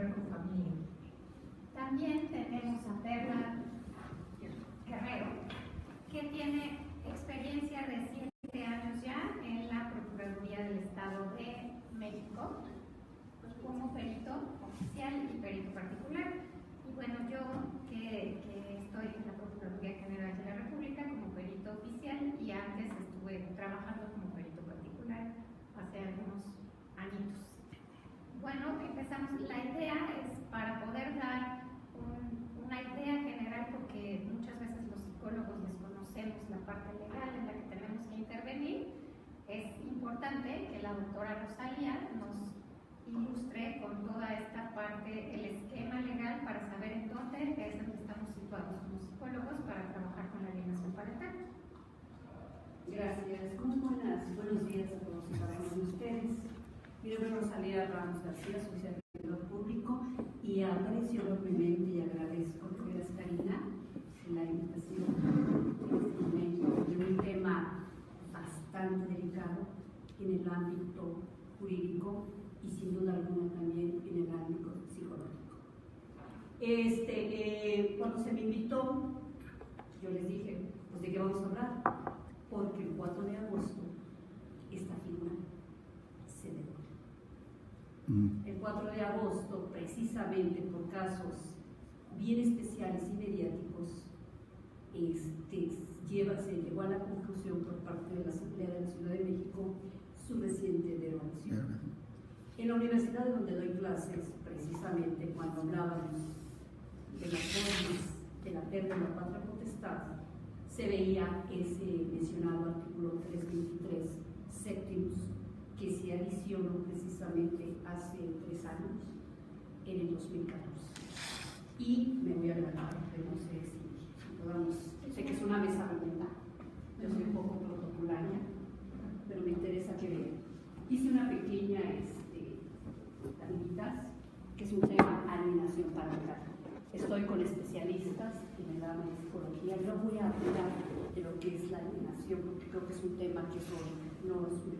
ver con familia. También tenemos a Perla Guerrero, que tiene experiencia de 7 años ya en la Procuraduría del Estado de México, como perito oficial y perito particular. Y bueno, yo que estoy en la Procuraduría General de la República como perito oficial y antes estuve trabajando como perito particular hace algunos añitos. Bueno, empezamos. La idea es para poder dar una idea general, porque muchas veces los psicólogos desconocemos la parte legal en la que tenemos que intervenir. Es importante que la doctora Rosalía nos ilustre con toda esta parte el esquema legal para saber en dónde es donde estamos situados como psicólogos para trabajar con la alienación parental. Gracias. Buenos días a todos y cada uno de ustedes. Mi nombre es Rosalía Ramos García, soy servidor público y aprecio enormemente y agradezco que eres Karina la invitación en este momento de un tema bastante delicado en el ámbito jurídico y sin duda alguna también en el ámbito psicológico. Cuando se me invitó, yo les dije, pues ¿de qué vamos a hablar? Porque el 4 de agosto esta figura se devuelve. El 4 de agosto, precisamente por casos bien especiales y mediáticos, se llegó a la conclusión por parte de la Asamblea de la Ciudad de México su reciente derogación. En la universidad de donde doy clases, precisamente cuando hablábamos de las formas de la pérdida de la patria potestad, se veía ese mencionado artículo 323 séptimos que se adicionó precisamente hace 3 años, en el 2014. Y me voy a adelantar, no sé si podamos, sé que es una mesa redonda, yo soy un poco protocolaria, pero me interesa que vean. Hice una pequeña tablitas, que es un tema alienación parental. Estoy con especialistas en el área de psicología. No voy a hablar de lo que es la alienación, porque creo que es un tema que no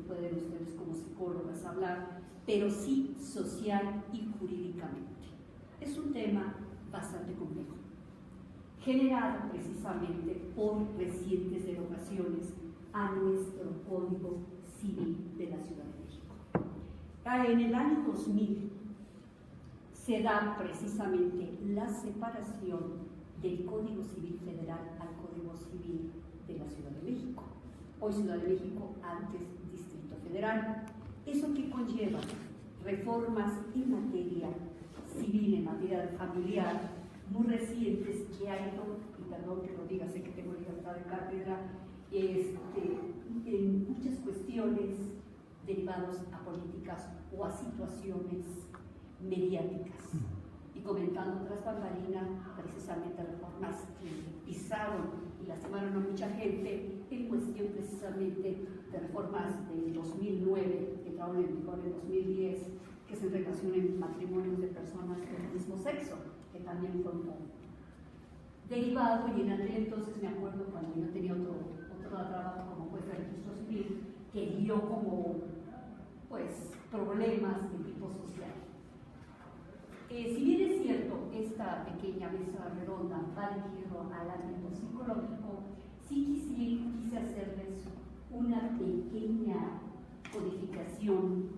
pueden ustedes como psicólogas hablar, pero sí social y jurídicamente. Es un tema bastante complejo, generado precisamente por recientes derogaciones a nuestro Código Civil de la Ciudad de México. En el año 2000 se da precisamente la separación del Código Civil Federal al Código Civil de la Ciudad de México. Hoy Ciudad de México, antes Distrito Federal. ¿Eso que conlleva? Reformas en materia civil, en materia familiar, muy recientes que ha ido, y perdón que lo diga, sé que tengo libertad de cátedra, en muchas cuestiones derivados a políticas o a situaciones mediáticas. Y comentando tras bambalinas, precisamente reformas que pisaron y lastimaron a mucha gente en cuestión precisamente de reformas del 2009 que entraron en vigor en 2010, que es en relación en matrimonios de personas del mismo sexo, que también fue un poco derivado. Y en aquel entonces me acuerdo cuando yo tenía otro trabajo como juez de registro civil, que dio como problemas de tipo social. Si bien es cierto, esta pequeña mesa redonda va dirigida al ámbito psicológico, sí quise hacerles una pequeña codificación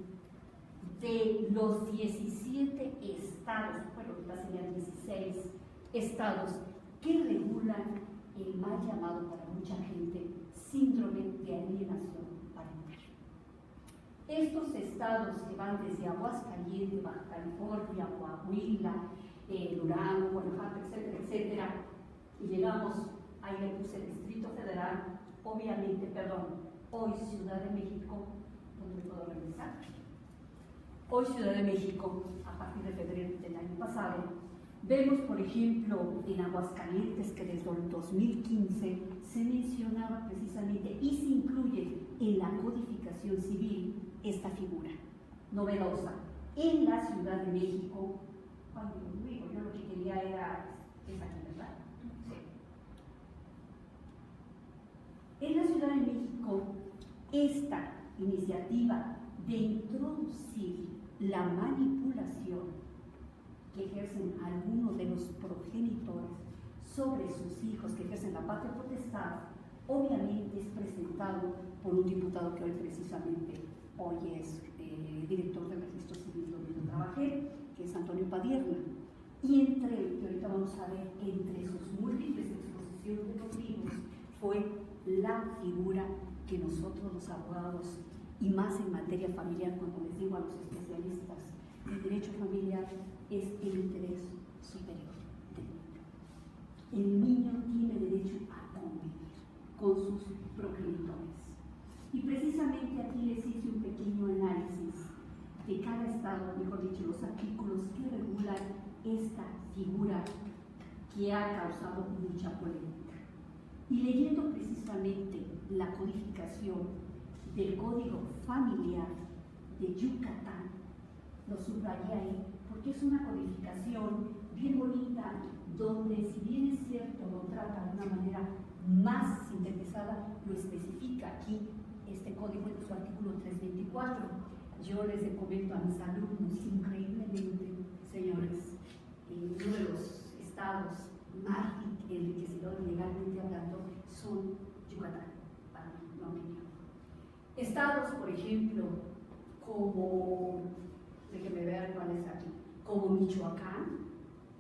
de los 17 estados, bueno, ahorita serían 16 estados, que regulan el mal llamado para mucha gente síndrome de alienación parental. Estos estados que van desde Aguascalientes, Baja California, Coahuila, Durango, Guanajuato, etcétera, etcétera, y llegamos, ahí le puse Distrito Federal, obviamente, hoy Ciudad de México, ¿dónde puedo regresar? Hoy Ciudad de México, a partir de febrero del año pasado, vemos, por ejemplo, en Aguascalientes que desde el 2015 se mencionaba precisamente y se incluye en la codificación civil esta figura novedosa. En la Ciudad de México, cuando digo, yo lo que quería era, es aquí, ¿verdad? Sí. En la Ciudad de México, esta iniciativa de introducir la manipulación que ejercen algunos de los progenitores sobre sus hijos que ejercen la patria potestad, obviamente es presentado por un diputado que hoy precisamente es director del registro civil donde yo trabajé, que es Antonio Padierna. Y entre, que ahorita vamos a ver, entre sus múltiples exposiciones de motivos, fue la figura que nosotros los abogados, y más en materia familiar, cuando les digo a los especialistas en derecho familiar, es el interés superior del niño. El niño tiene derecho a convivir con sus progenitores. Y precisamente aquí les hice un pequeño análisis de cada estado, mejor dicho, los artículos que regulan esta figura que ha causado mucha polémica. Y leyendo precisamente la codificación del Código Familiar de Yucatán, lo subrayé ahí, porque es una codificación bien bonita, donde si bien es cierto lo trata de una manera más sintetizada, lo especifica aquí este código en su artículo 324. Yo les comento a mis alumnos, increíblemente, señores, uno de los estados más enriquecedores legalmente hablando son Yucatán, para mi opinión. Estados, por ejemplo, como, déjenme ver cuál es aquí, como Michoacán,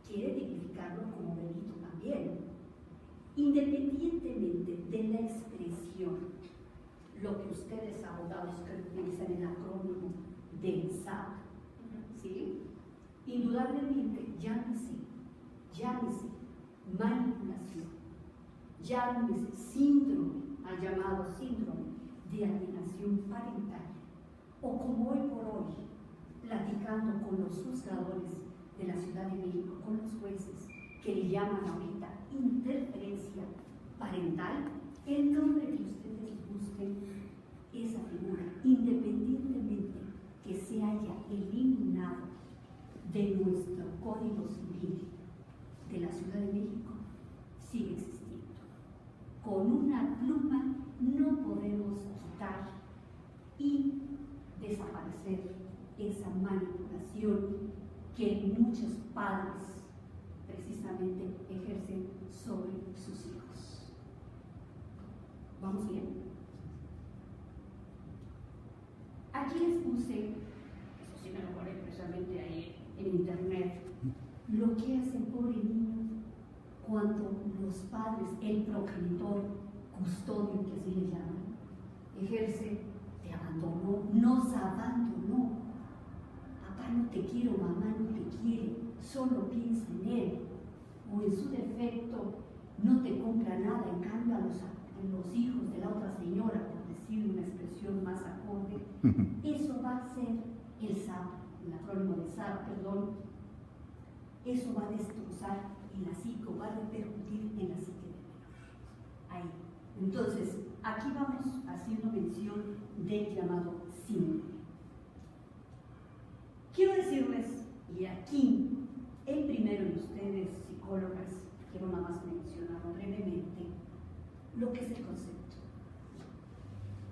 quiere tipificarlo como delito también. Independientemente de la expresión, lo que ustedes abogados que utilizan el acrónimo del SAP, ¿sí? Indudablemente, llámese manipulación, llámese síndrome, al llamado síndrome de alienación parental, o como hoy por hoy, platicando con los juzgadores de la Ciudad de México, con los jueces, que le llaman ahorita interferencia parental, el nombre que ustedes busquen, esa figura, independientemente que se haya eliminado de nuestro Código Civil de la Ciudad de México, sigue existiendo. Con una pluma no podemos quitar y desaparecer esa manipulación que muchos padres precisamente ejercen sobre sus hijos. ¿Vamos bien? Aquí les puse, eso sí me lo guardé precisamente ahí en internet, lo que hace el pobre niño cuando los padres, el progenitor, custodio, que así le llaman, ejerce, te abandonó, nos abandonó. Papá no te quiero, mamá no te quiere, solo piensa en él, o en su defecto no te compra nada, en cambio a los hijos de la otra señora, por decir una expresión más acorde, eso va a ser el SAP, el acrónimo de SAP, perdón, eso va a destrozar en la psique, va a repercutir en la psique del menor. Ahí. Entonces, aquí vamos haciendo mención del llamado síndrome. Quiero decirles, y aquí, el primero de ustedes, psicólogas, quiero nada más mencionarlo brevemente, lo que es el concepto.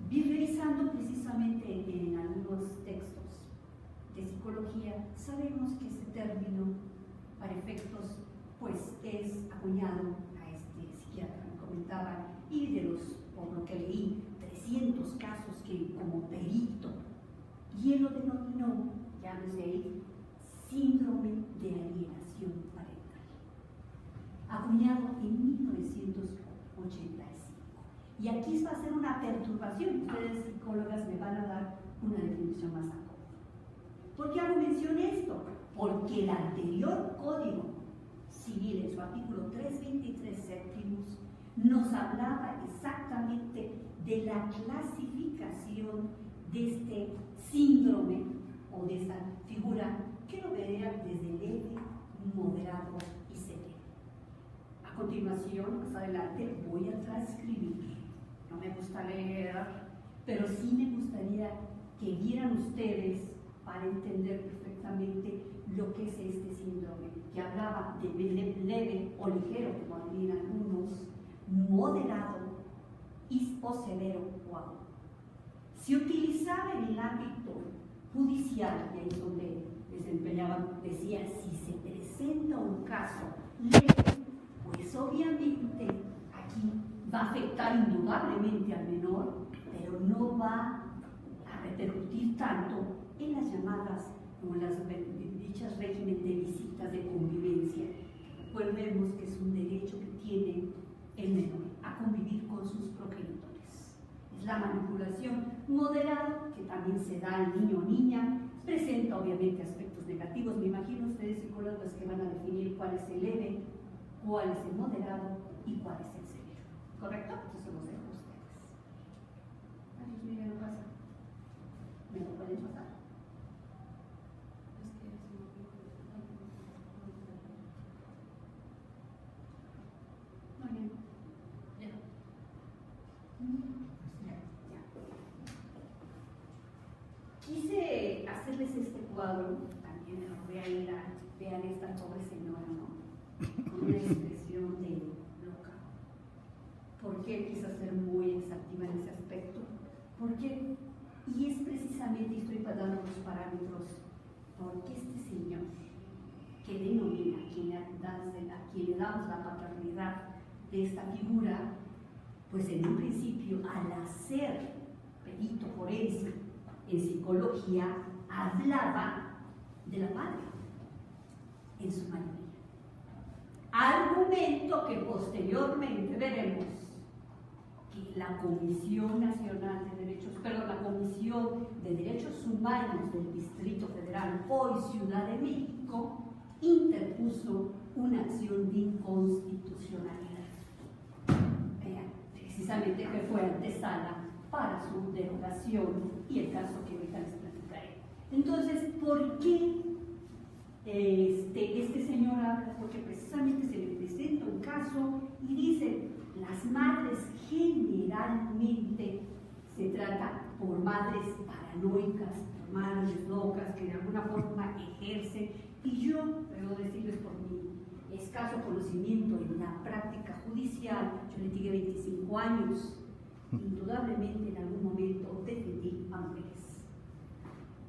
Revisando precisamente en algunos textos de psicología, sabemos que ese término, para efectos, pues es acuñado a este psiquiatra, me comentaban, y de los, por lo que leí, 300 casos que como perito, y él lo denominó, llámese ahí, síndrome de alienación parental, acuñado en 1985. Y aquí va a ser una perturbación, ustedes psicólogas me van a dar una definición más acorde. ¿Por qué hago mención de esto? Porque el anterior Código Civil, en su artículo 323 séptimos, nos hablaba exactamente de la clasificación de este síndrome o de esta figura que lo veía desde leve, moderado y severo. A continuación, más adelante, voy a transcribir. No me gusta leer, pero sí me gustaría que vieran ustedes para entender perfectamente lo que es este síndrome, que hablaba de leve o ligero, como dirían algunos, moderado o severo o agudo. Se utilizaba en el ámbito judicial, y ahí es donde desempeñaban, decía, si se presenta un caso leve, pues obviamente aquí va a afectar indudablemente al menor, pero no va a repercutir tanto en las llamadas o en las dichas régimen de visitas de convivencia. Recordemos que es un derecho que tiene el menor a convivir con sus progenitores. Es la manipulación moderada que también se da al niño o niña, presenta obviamente aspectos negativos. Me imagino ustedes psicólogos que van a definir cuál es el leve, cuál es el moderado y cuál es el severo. ¿Correcto? Eso se los dejo a ustedes. Ay, mira, no pasa. ¿Me lo pueden pasar? Muy bien. Quise hacerles este cuadro, también lo voy a ir a vean esta pobre señora, ¿no? Con una expresión de loca. ¿Por qué quise ser muy exhaustiva en ese aspecto? Porque, y es precisamente, estoy dando los parámetros, porque este señor, que denomina a quien le damos la paternidad de esta figura, pues en un principio, al hacer perito forense en psicología, hablaba de la madre, en su mayoría. Argumento que posteriormente veremos que la Comisión Nacional de Derechos, la Comisión de Derechos Humanos del Distrito Federal, hoy Ciudad de México, interpuso una acción de inconstitucionalidad. Precisamente que fue antesala para su derogación y el caso que ahorita les platicaré. Entonces, ¿por qué este señor habla? Porque precisamente se le presenta un caso y dice, las madres generalmente se trata por madres paranoicas, por madres locas que de alguna forma ejercen, y yo debo decirles por mi escaso conocimiento en la práctica judicial, yo litigué 25 años, indudablemente en algún momento defendí a mujeres.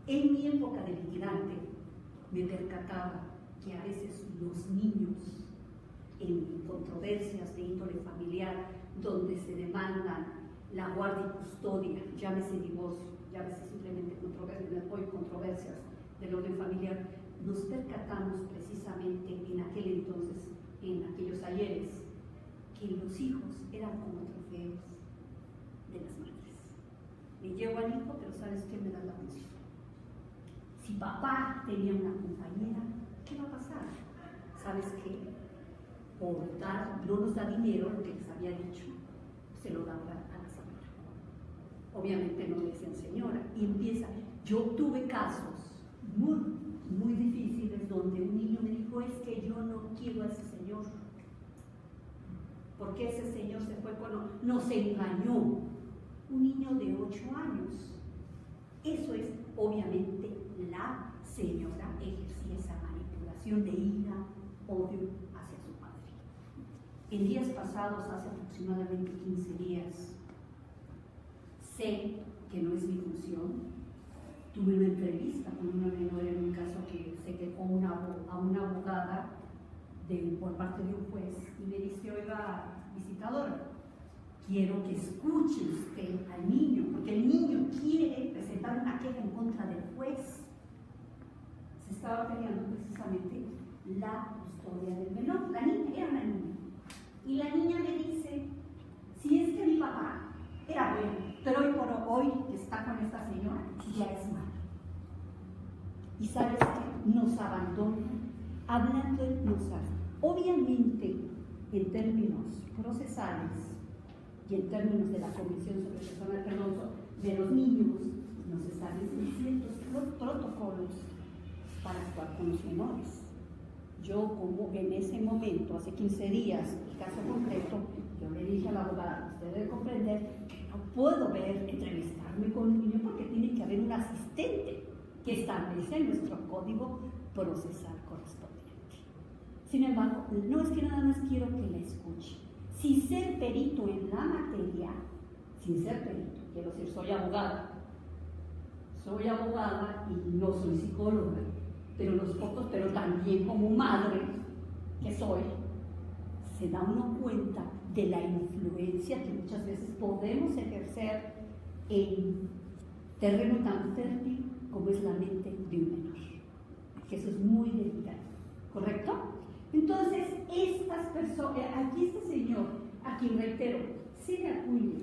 En mi época de litigante me percataba que a veces los niños en controversias de índole familiar donde se demandan la guardia y custodia, llámese divorcio, llámese simplemente controversias del orden familiar, nos percatamos precisamente en aquel entonces, en aquellos ayeres, que los hijos eran como trofeos de las madres. Me llevo al hijo, pero ¿sabes qué? Me da la atención. Si papá tenía una compañera, ¿qué va a pasar? ¿Sabes qué? Por dar, no nos da dinero, lo que les había dicho, se lo da a la señora. Obviamente no le decían señora. Y empieza, yo tuve casos muy difíciles donde un niño me dijo, es que yo no quiero a ese señor. Porque ese señor se fue nos engañó. Un niño de 8 años. Eso es, obviamente, la señora ejercía esa manipulación de ira, odio hacia su padre. En días pasados, hace aproximadamente 15 días, sé que no es mi función. Tuve una entrevista con una menor en un caso que se quejó a una abogada por parte de un juez y me dice, oiga, visitadora, quiero que escuche usted al niño, porque el niño quiere presentar una queja en contra del juez. Se estaba peleando precisamente la custodia del menor. La niña era una niña. Y la niña me dice, si es que mi papá era bueno, pero hoy por hoy que está con esta señora, ya es malo. Y sabes que nos abandona, hablando de nosotros. Obviamente, en términos procesales y en términos de la Comisión sobre Personas, de los niños, nos establecen ciertos protocolos para actuar con los menores. Yo, como en ese momento, hace 15 días, el caso concreto, yo le dije a la abogada, usted debe comprender que no puedo entrevistarme con un niño porque tiene que haber un asistente que establece nuestro código procesal correspondiente. Sin embargo, no es que nada más quiero que la escuche. Sin ser perito en la materia, sin ser perito, quiero decir, soy abogada y no soy psicóloga. pero también como madre que soy, se da uno cuenta de la influencia que muchas veces podemos ejercer en terreno tan fértil como es la mente de un menor, que eso es muy delicado, ¿correcto? Entonces, estas personas, aquí este señor, a quien reitero, se le acuña,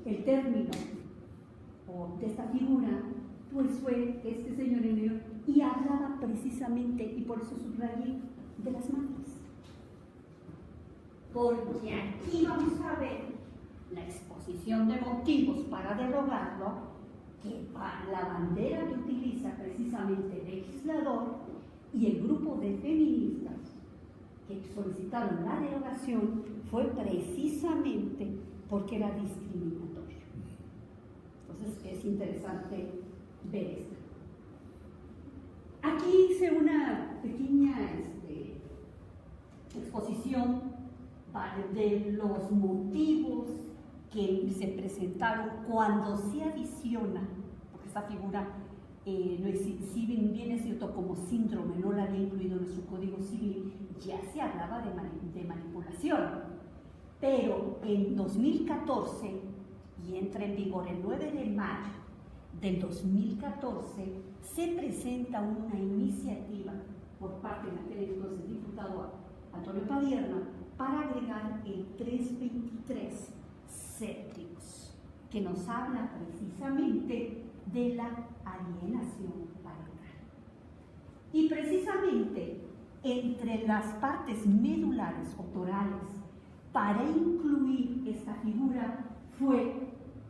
el término de esta figura, pues fue este señor en medio, y hablaba precisamente, y por eso subrayé, de las madres. Porque aquí vamos a ver la exposición de motivos para derogarlo, que la bandera que utiliza precisamente el legislador y el grupo de feministas que solicitaron la derogación fue precisamente porque era discriminatorio. Entonces es interesante ver esto. Aquí hice una pequeña exposición de los motivos que se presentaron cuando se adiciona, porque esta figura no existe, si bien es cierto como síndrome, no la había incluido en nuestro Código Civil, ya se hablaba de manipulación, pero en 2014, y entra en vigor el 9 de mayo del 2014, se presenta una iniciativa por parte de aquel entonces diputado Antonio Padierna para agregar el 323 séptimos, que nos habla precisamente de la alienación parental. Y precisamente entre las partes medulares o torales para incluir esta figura fue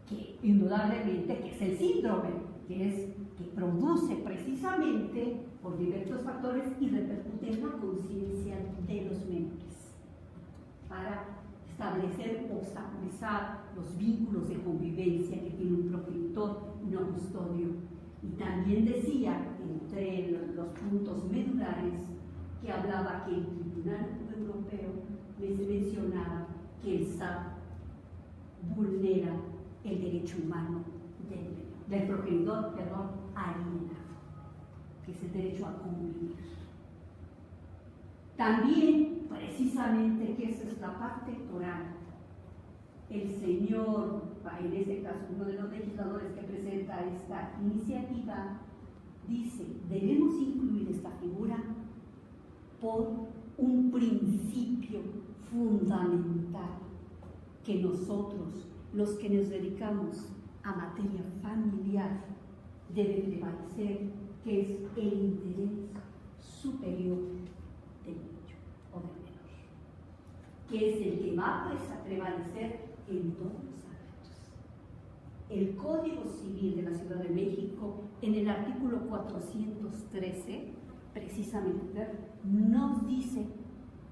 que indudablemente que es el síndrome, que produce precisamente por diversos factores y repercute en la conciencia de los menores para establecer o obstaculizar los vínculos de convivencia que tiene un progenitor y un custodio. Y también decía, entre los puntos medulares, que hablaba que el Tribunal Europeo les mencionaba que el SAT vulnera el derecho humano del progenitor, alienado, que es el derecho a convivir. También, precisamente, que esa es la parte toral, el señor, en este caso uno de los legisladores que presenta esta iniciativa, dice, debemos incluir esta figura por un principio fundamental que nosotros, los que nos dedicamos a materia familiar, debe prevalecer, que es el interés superior del niño o del menor, que es el que va a prevalecer en todos los ámbitos. El Código Civil de la Ciudad de México, en el artículo 413, precisamente, nos dice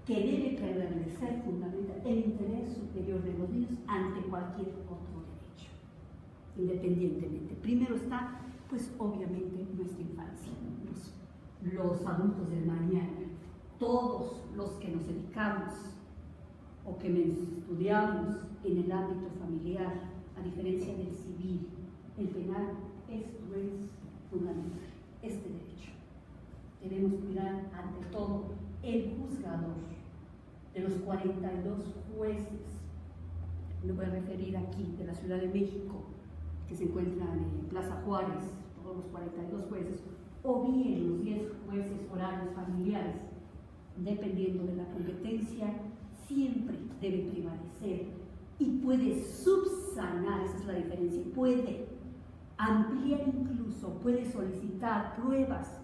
que debe prevalecer fundamentalmente el interés superior de los niños ante cualquier otro derecho, independientemente. Primero está, pues obviamente, nuestra infancia, los adultos del mañana, todos los que nos dedicamos o que estudiamos en el ámbito familiar, a diferencia del civil, el penal, esto es fundamental, este derecho. Debemos cuidar ante todo el juzgador de los 42 jueces, me voy a referir aquí, de la Ciudad de México, que se encuentran en Plaza Juárez, todos los 42 jueces, o bien los 10 jueces orales familiares, dependiendo de la competencia, siempre debe prevalecer y puede subsanar, esa es la diferencia, puede ampliar incluso, puede solicitar pruebas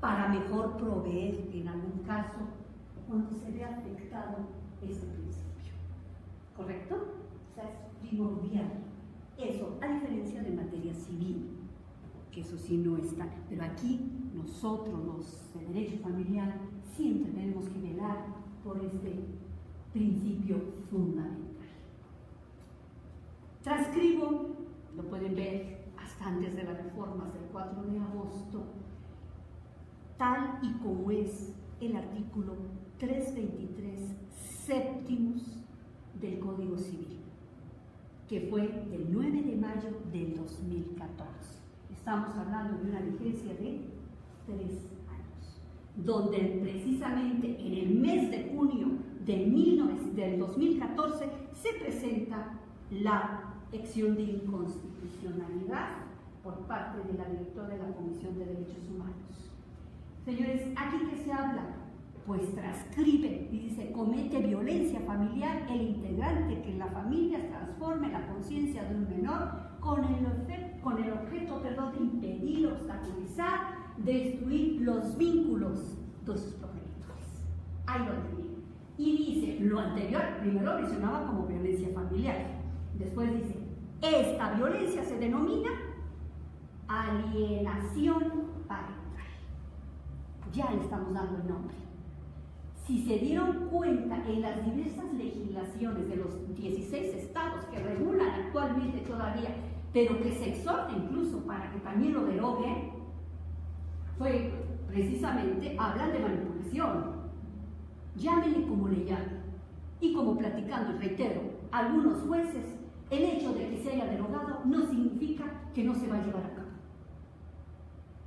para mejor proveer en algún caso cuando se ve afectado ese principio. ¿Correcto? O sea, es primordial. Eso, a diferencia de materia civil, que eso sí no está. Pero aquí, nosotros, los de derecho familiar, siempre tenemos que velar por este principio fundamental. Transcribo, lo pueden ver hasta antes de las reformas del 4 de agosto, tal y como es el artículo 323 séptimos del Código Civil, que fue del 9 de mayo del 2014. Estamos hablando de una vigencia de donde precisamente en el mes de junio del 2014 se presenta la acción de inconstitucionalidad por parte de la directora de la Comisión de Derechos Humanos. Señores, ¿aquí qué se habla? Pues transcribe y dice: comete violencia familiar el integrante que en la familia transforme la conciencia de un menor con el objeto de impedir, obstaculizar, destruir los vínculos de sus progenitores. Ahí lo define. Y dice, lo anterior, primero mencionaba como violencia familiar. Después dice, esta violencia se denomina alienación parental. Ya le estamos dando el nombre. Si se dieron cuenta en las diversas legislaciones de los 16 estados que regulan actualmente todavía, pero que se exhorta incluso para que también lo deroguen, fue precisamente, hablan de manipulación. Llámenle como le llamen. Y como platicando, reitero, algunos jueces, el hecho de que se haya derogado no significa que no se va a llevar a cabo.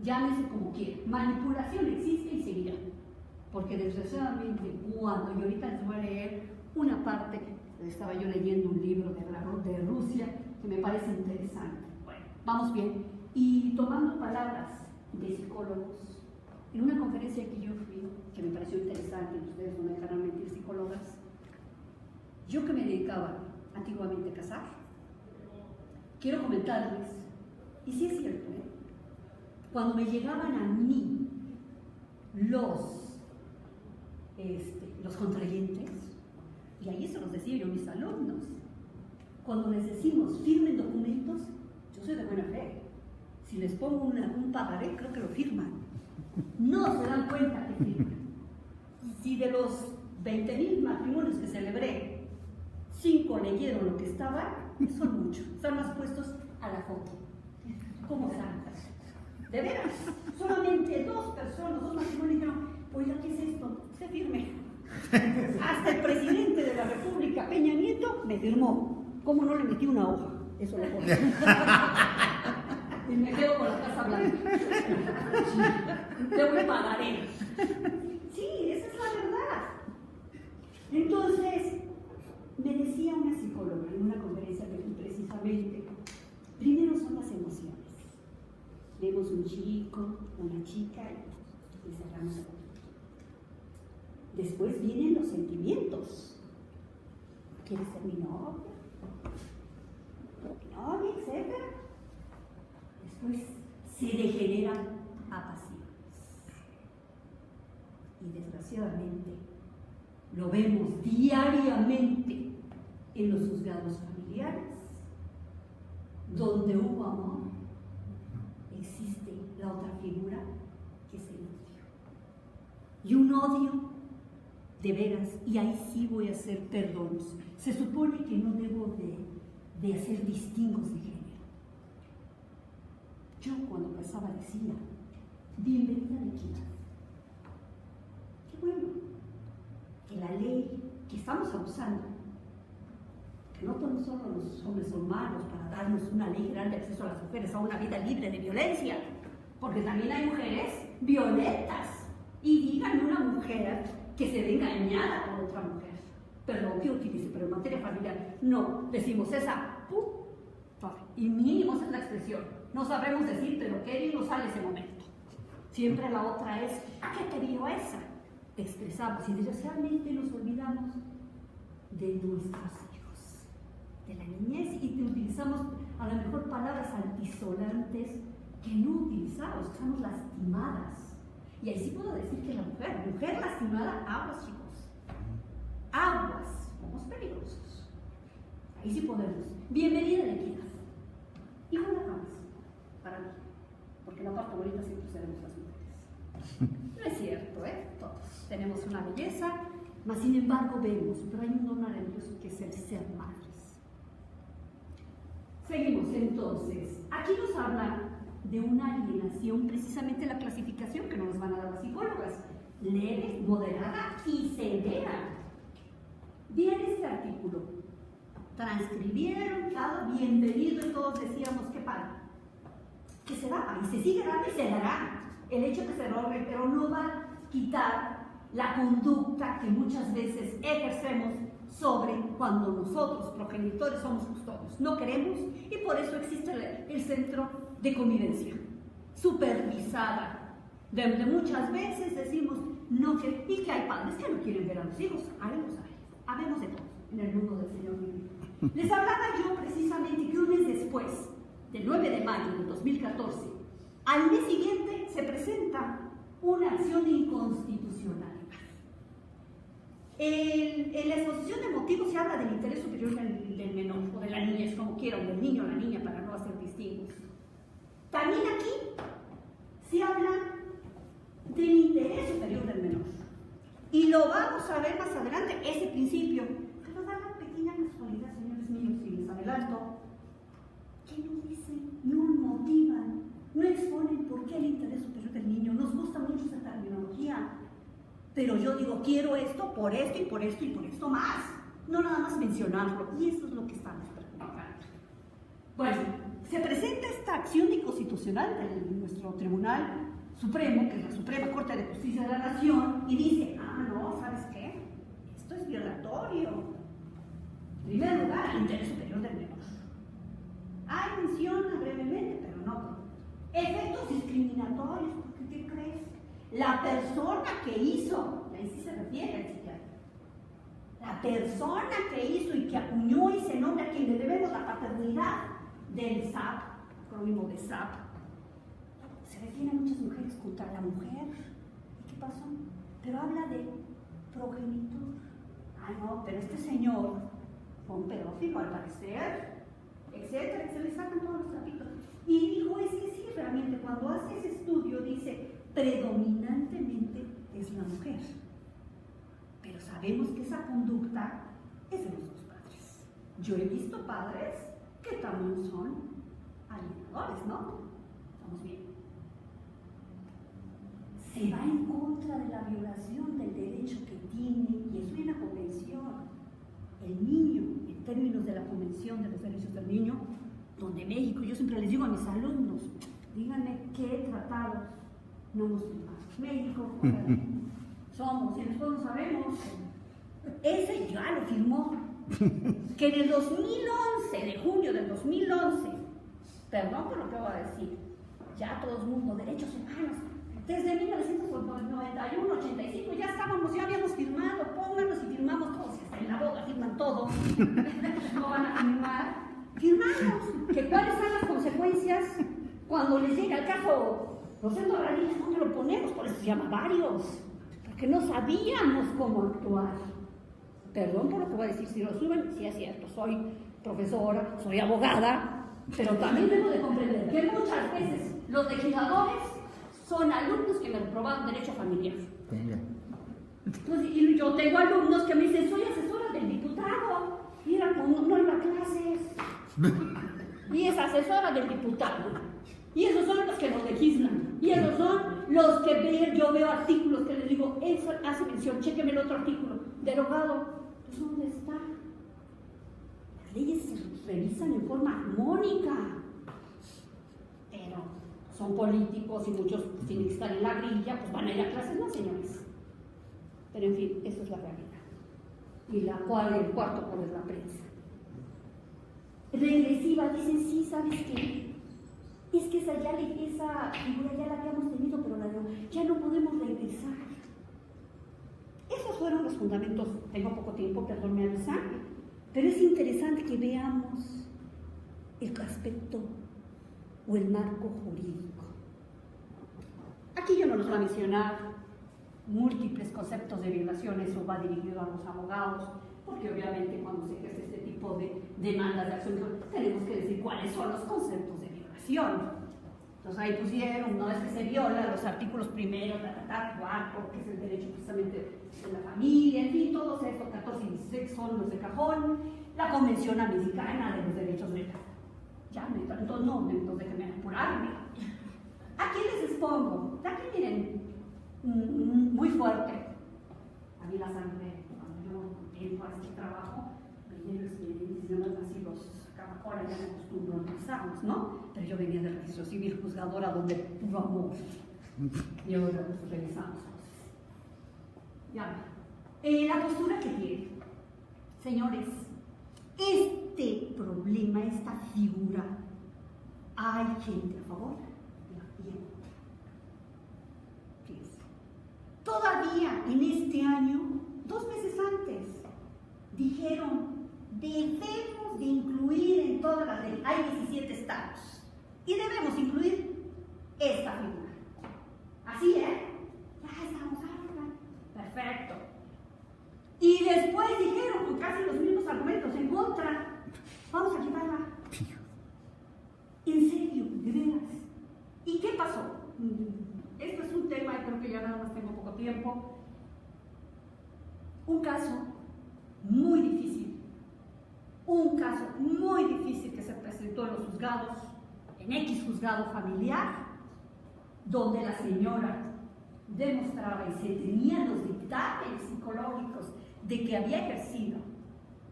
Llámese como quiera. Manipulación existe y seguirá. Porque desgraciadamente, y ahorita les voy a leer una parte, estaba yo leyendo un libro de Rusia que me parece interesante. Bueno, vamos bien. Y tomando palabras de psicólogos, en una conferencia que yo fui, que me pareció interesante, y ustedes no me dejarán mentir, psicólogas, yo que me dedicaba antiguamente a casar, quiero comentarles, y sí es cierto, cuando me llegaban a mí los contrayentes, y ahí se los decía yo a mis alumnos, cuando les decimos firmen documentos, yo soy de buena fe. Si les pongo un pagaré, creo que lo firman. No se dan cuenta que firman. Si de los 20,000 matrimonios que celebré, 5 leyeron lo que estaba, son muchos. Están más puestos a la foto. ¿Cómo santas? De veras, solamente 2 personas, 2 matrimonios dijeron: oiga, ¿qué es esto? Se firme. Hasta el presidente de la República, Peña Nieto, me firmó. ¿Cómo no le metí una hoja? Eso lo pongo. Y me quedo con la Casa Blanca. Te voy a pagaré. Sí, esa es la verdad. Entonces, me decía una psicóloga en una conferencia que fui precisamente, primero son las emociones. Vemos un chico, una chica y cerramos el ojo. Después vienen los sentimientos. ¿Quieres ser mi novia? ¿Mi novia? Etcétera. Después se degeneran a pasiones. Y desgraciadamente lo vemos diariamente en los juzgados familiares, donde hubo amor, existe la otra figura que es el odio. Y un odio de veras, y ahí sí voy a hacer perdones. Se supone que no debo de hacer distingos de género. Yo cuando pasaba decía, bienvenida a la equidad. Qué bueno que la ley que estamos abusando, que no todos solo los hombres son malos para darnos una ley grande de acceso a las mujeres a una vida libre de violencia, porque también hay mujeres violentas. Y díganme una mujer que se ve engañada por otra mujer. Perdón que utilice, pero en materia familiar no decimos esa, y mínimo esa es la expresión. No sabremos decir, pero qué bien nos sale ese momento. Siempre la otra es, ¿qué te vio esa? Expresamos y desgraciadamente nos olvidamos de nuestros hijos, de la niñez, y utilizamos a lo mejor palabras altisonantes que no utilizamos, estamos lastimadas. Y ahí sí puedo decir que la mujer lastimada, aguas, chicos. Aguas, somos peligrosos. Ahí sí podemos. Bienvenida a la equidad. Y una más, para mí. Porque la parte bonita siempre seremos las mujeres. No es cierto, Todos tenemos una belleza, mas sin embargo vemos, pero hay un don maravilloso que es el ser madres. Seguimos entonces. Aquí nos habla de una alienación, precisamente la clasificación que nos van a dar las psicólogas: leve, moderada y severa. Bien, este artículo transcribieron, claro, bienvenido, y todos decíamos que para, que se daba, y se sigue dando y se dará. El hecho que se robe, pero no va quitar la conducta que muchas veces ejercemos sobre cuando nosotros, progenitores, somos custodios. No queremos y por eso existe el centro de convivencia supervisada, donde muchas veces decimos no que, y que hay padres que no quieren ver a los hijos. Habemos de todo en el mundo del Señor. Les hablaba yo precisamente que un mes después, del 9 de mayo de 2014, al mes siguiente se presenta una acción inconstitucional. En la exposición de motivos se habla del interés superior del menor, o de la niñez, como quieran, del niño o la niña, para no hacer distingos. También aquí se habla del interés superior del menor. Y lo vamos a ver más adelante, ese principio. Pero da la pequeña casualidad, señores míos, si les adelanto, que no dicen, no motivan, no exponen por qué el interés superior del niño. Nos gusta mucho esa terminología. Pero yo digo, quiero esto, por esto y por esto y por esto más. No nada más mencionarlo. Y eso es lo que estamos preguntando. Bueno, se presenta esta acción inconstitucional de nuestro Tribunal Supremo, que es la Suprema Corte de Justicia de la Nación, y dice, no, ¿sabes qué? Esto es violatorio. En primer lugar, el interés superior del menor. Menciona brevemente, pero no. Efectos discriminatorios, porque ¿qué crees? La persona que hizo, ahí sí se refiere al psiquiatra, la persona que hizo y que acuñó ese nombre a quien le debemos la paternidad del SAP, acrónimo de SAP, se refiere a muchas mujeres contra la mujer. ¿Y qué pasó? Pero habla de progenitor. No, pero este señor fue un pedófilo al parecer, etcétera, se le sacan todos los trapitos. Y dijo, es que sí, realmente cuando hace ese estudio dice, predominantemente es la mujer. Pero sabemos que esa conducta es de los dos padres. Yo he visto padres que también son alienadores, ¿no? Estamos bien. Se va en contra de la violación del derecho que tiene, y eso en la convención, el niño, en términos de la Convención de los Derechos del Niño, donde México, yo siempre les digo a mis alumnos, díganme qué tratados no hemos firmado. México, somos, y después no sabemos. Ese ya lo firmó. Que en el 2011, de junio del 2011, perdón por lo que voy a decir, ya todo el mundo, derechos humanos, desde 1991, 85, ya habíamos firmado, pónganos y firmamos todos, y hasta en la boda firman todo, no van a firmar, firmamos, que cuáles son las consecuencias cuando les llega el caso Rosendo Radilla, ¿dónde lo ponemos? Por eso se llama varios, porque no sabíamos cómo actuar. Perdón por lo que voy a decir, si lo suben, sí es cierto, soy profesora, soy abogada, pero también debo de comprender que muchas veces los legisladores son alumnos que me reprobaron derecho familiar. Entonces, y yo tengo alumnos que me dicen, soy asesora del diputado, y era como, no iba a clases, y es asesora del diputado, y esos son los que nos legislan, y esos son los que yo veo artículos que les digo, eso hace mención, chéqueme el otro artículo, derogado, pues ¿dónde está? Las leyes se revisan en forma armónica, pero son políticos y muchos tienen que estar en la grilla, pues van a ir a clases, no señores. Pero en fin, esa es la realidad. Y el cuarto por es la prensa. Regresiva, dicen, sí, ¿sabes qué? Es que esa figura ya la habíamos tenido, pero ya no podemos regresar. Esos fueron los fundamentos. Tengo poco tiempo, perdón, me avisan, pero es interesante que veamos el aspecto o el marco jurídico. Aquí yo no los voy a mencionar múltiples conceptos de violación, eso va dirigido a los abogados, porque obviamente cuando se ejerce este tipo de demandas de acción tenemos que decir cuáles son los conceptos de violación. Entonces ahí pusieron, no es que se viola, los artículos primero, 4, que es el derecho precisamente de la familia, en fin, todos estos 14 y 16 son los de cajón, la Convención Americana de los Derechos de la ya, entonces no, déjenme apurarme. Aquí les expongo, aquí miren, muy fuerte. A mí la sangre, cuando yo entro a este trabajo, me lleno expedientes, así los caracoles ya me acostumbro a utilizarlos, ¿no? Pero yo venía del registro civil juzgadora donde puro amor. Yo revisamos cosas. Ya. La postura que tiene. Señores, este problema, esta figura, hay gente a favor y en contra. Fíjense. Todavía en este año, 2 meses antes, dijeron, debemos de incluir en todas las leyes, hay 17 estados, y debemos incluir esta figura. Así, ya estamos, perfecto. Y después dijeron, con casi los mismos argumentos, en contra, vamos a quitarla. En serio, de veras. ¿Y qué pasó? Esto es un tema, creo que ya nada más tengo poco tiempo. Un caso muy difícil. Un caso muy difícil que se presentó en los juzgados, en X juzgado familiar, donde la señora demostraba y se tenían los dictámenes psicológicos de que había ejercido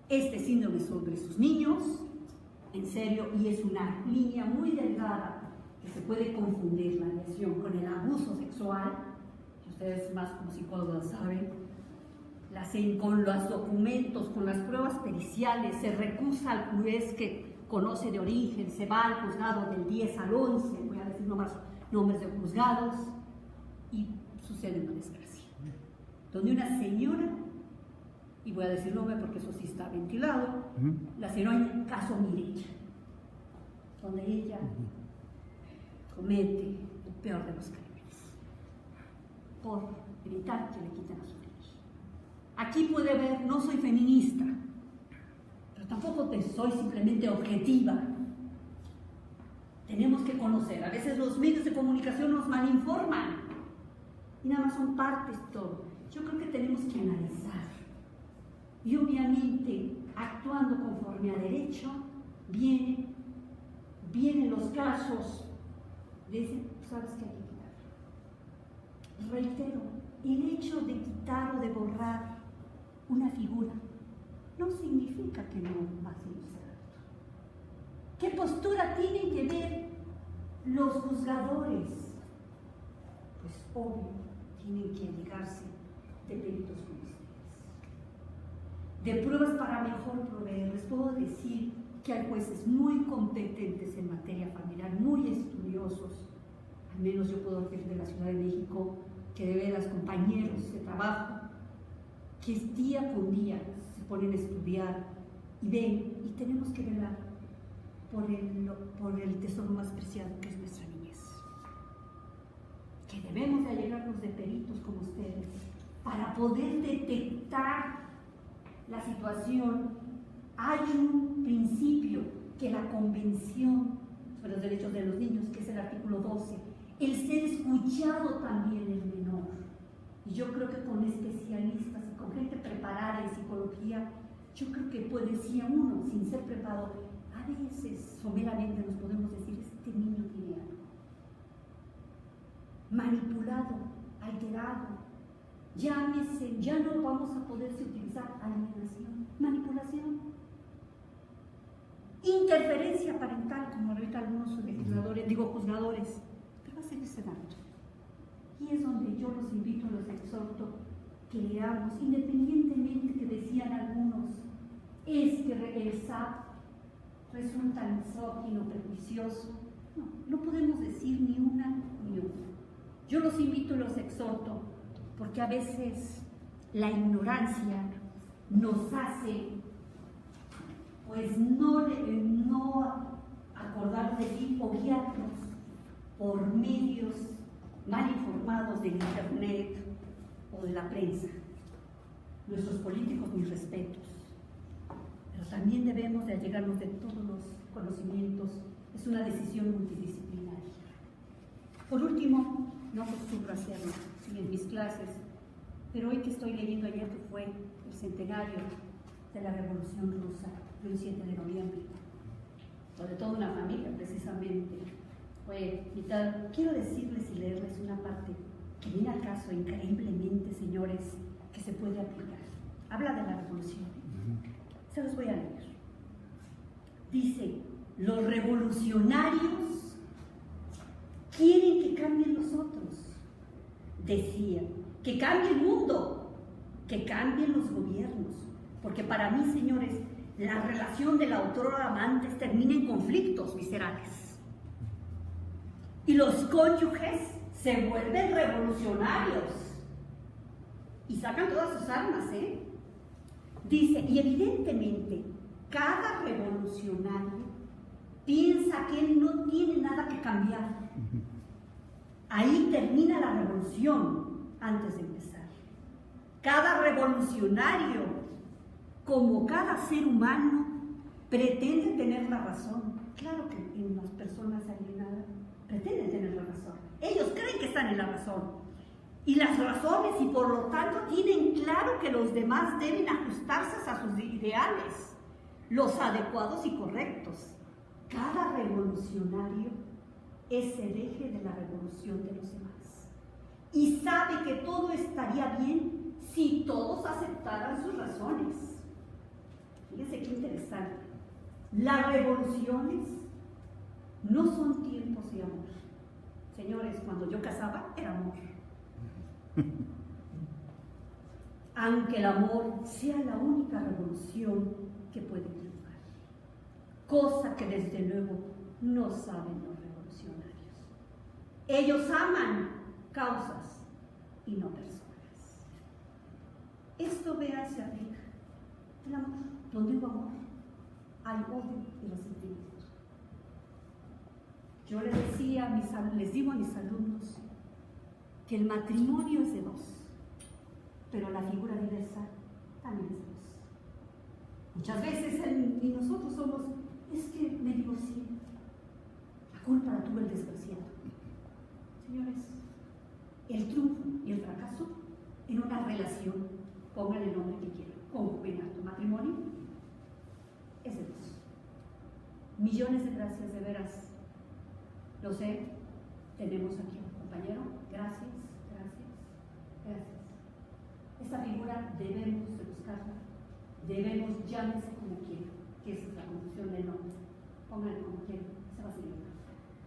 este síndrome sobre sus niños, en serio, y es una línea muy delgada que se puede confundir la lesión con el abuso sexual, que ustedes más como psicólogos saben, con los documentos, con las pruebas periciales, se recusa al juez que conoce de origen, se va al juzgado del 10 al 11, voy a decir nomás nombres de juzgados, y sucede una desgracia, donde una señora, y voy a decir nombre porque eso sí está ventilado, la señora en el caso Mireya, donde ella comete el peor de los crímenes, por evitar que le quiten a su hijos. Aquí puede ver, no soy feminista, pero tampoco soy simplemente objetiva. Tenemos que conocer, a veces los medios de comunicación nos malinforman, y nada más son partes todo. Yo creo que tenemos que analizar. Y obviamente, actuando conforme a derecho, vienen los casos de ese, ¿sabes qué hay que quitar? Reitero, el hecho de quitar o de borrar una figura no significa que no va a ser usado. ¿Qué postura tienen que ver los juzgadores? Pues obvio, tienen que allegarse de peritos como ustedes, de pruebas para mejor proveer. Les puedo decir que hay jueces muy competentes en materia familiar, muy estudiosos, al menos yo puedo decir de la Ciudad de México, que de veras compañeros de trabajo, que día con día se ponen a estudiar y ven, y tenemos que velar por el tesoro más preciado que es nuestra niñez. Que debemos de allegarnos de peritos como ustedes para poder detectar la situación. Hay un principio que la Convención sobre los Derechos de los Niños, que es el artículo 12, el ser escuchado también el menor. Y yo creo que con especialistas y con gente preparada en psicología, yo creo que puede, si a uno, sin ser preparado, a veces someramente nos podemos decir, este niño tiene algo. Manipulado, alterado, llámese, ya no vamos a poder utilizar alienación, manipulación, interferencia parental, como ahorita algunos legisladores, juzgadores, pero va a seguirse dando. Y es donde yo los invito, los exhorto, que leamos, independientemente que decían algunos, es que el SAT resulta misógino, prejuicioso. No podemos decir ni una ni otra. Yo los invito y los exhorto, porque a veces la ignorancia nos hace, pues, no acordarnos de ti o guiarnos por medios mal informados del internet o de la prensa. Nuestros políticos, mis respetos, pero también debemos de allegarnos de todos los conocimientos. Es una decisión multidisciplinaria. Por último, no acostumbro a hacerlo en mis clases, pero hoy que estoy leyendo, ayer que fue el centenario de la Revolución Rusa, el 7 de noviembre, sobre toda una familia precisamente fue vital. Quiero decirles y leerles una parte que viene al caso increíblemente, señores, que se puede aplicar. Habla de la revolución. Se los voy a leer. Dice, los revolucionarios quieren que cambien los otros. Decían, que cambie el mundo, que cambien los gobiernos, porque para mí, señores, la relación del autor amantes termina en conflictos viscerales. Y los cónyuges se vuelven revolucionarios y sacan todas sus armas, ¿eh? Dice, y evidentemente, cada revolucionario piensa que él no tiene nada que cambiar. Ahí termina la revolución antes de empezar. Cada revolucionario, como cada ser humano, pretende tener la razón. Claro que en las personas alienadas pretenden tener la razón. Ellos creen que están en la razón. Y las razones, y por lo tanto tienen claro que los demás deben ajustarse a sus ideales, los adecuados y correctos. Cada revolucionario es el eje de la revolución de los demás. Y sabe que todo estaría bien si todos aceptaran sus razones. Fíjense qué interesante. Las revoluciones no son tiempos de amor. Señores, cuando yo casaba, era amor. Aunque el amor sea la única revolución que puede triunfar, cosa que desde luego no saben los revolucionarios. Ellos aman causas y no personas. Esto vea se aplica. El amor, donde hubo amor, hay odio y resentimiento. Yo les digo a mis alumnos que el matrimonio es de dos, pero la figura diversa también es de dos. Muchas veces y nosotros somos, es que me divorcié, la culpa la tuvo el desgraciado. Señores, el triunfo y el fracaso en una relación, pongan el nombre que quieran, concubinato, matrimonio, es de dos. Millones de gracias, de veras. Lo sé, tenemos aquí un compañero, gracias. Esta figura debemos de buscarla, debemos, llámese como quiera, que esa es la conclusión del nombre. Pónganle como quieran, se va a seguir.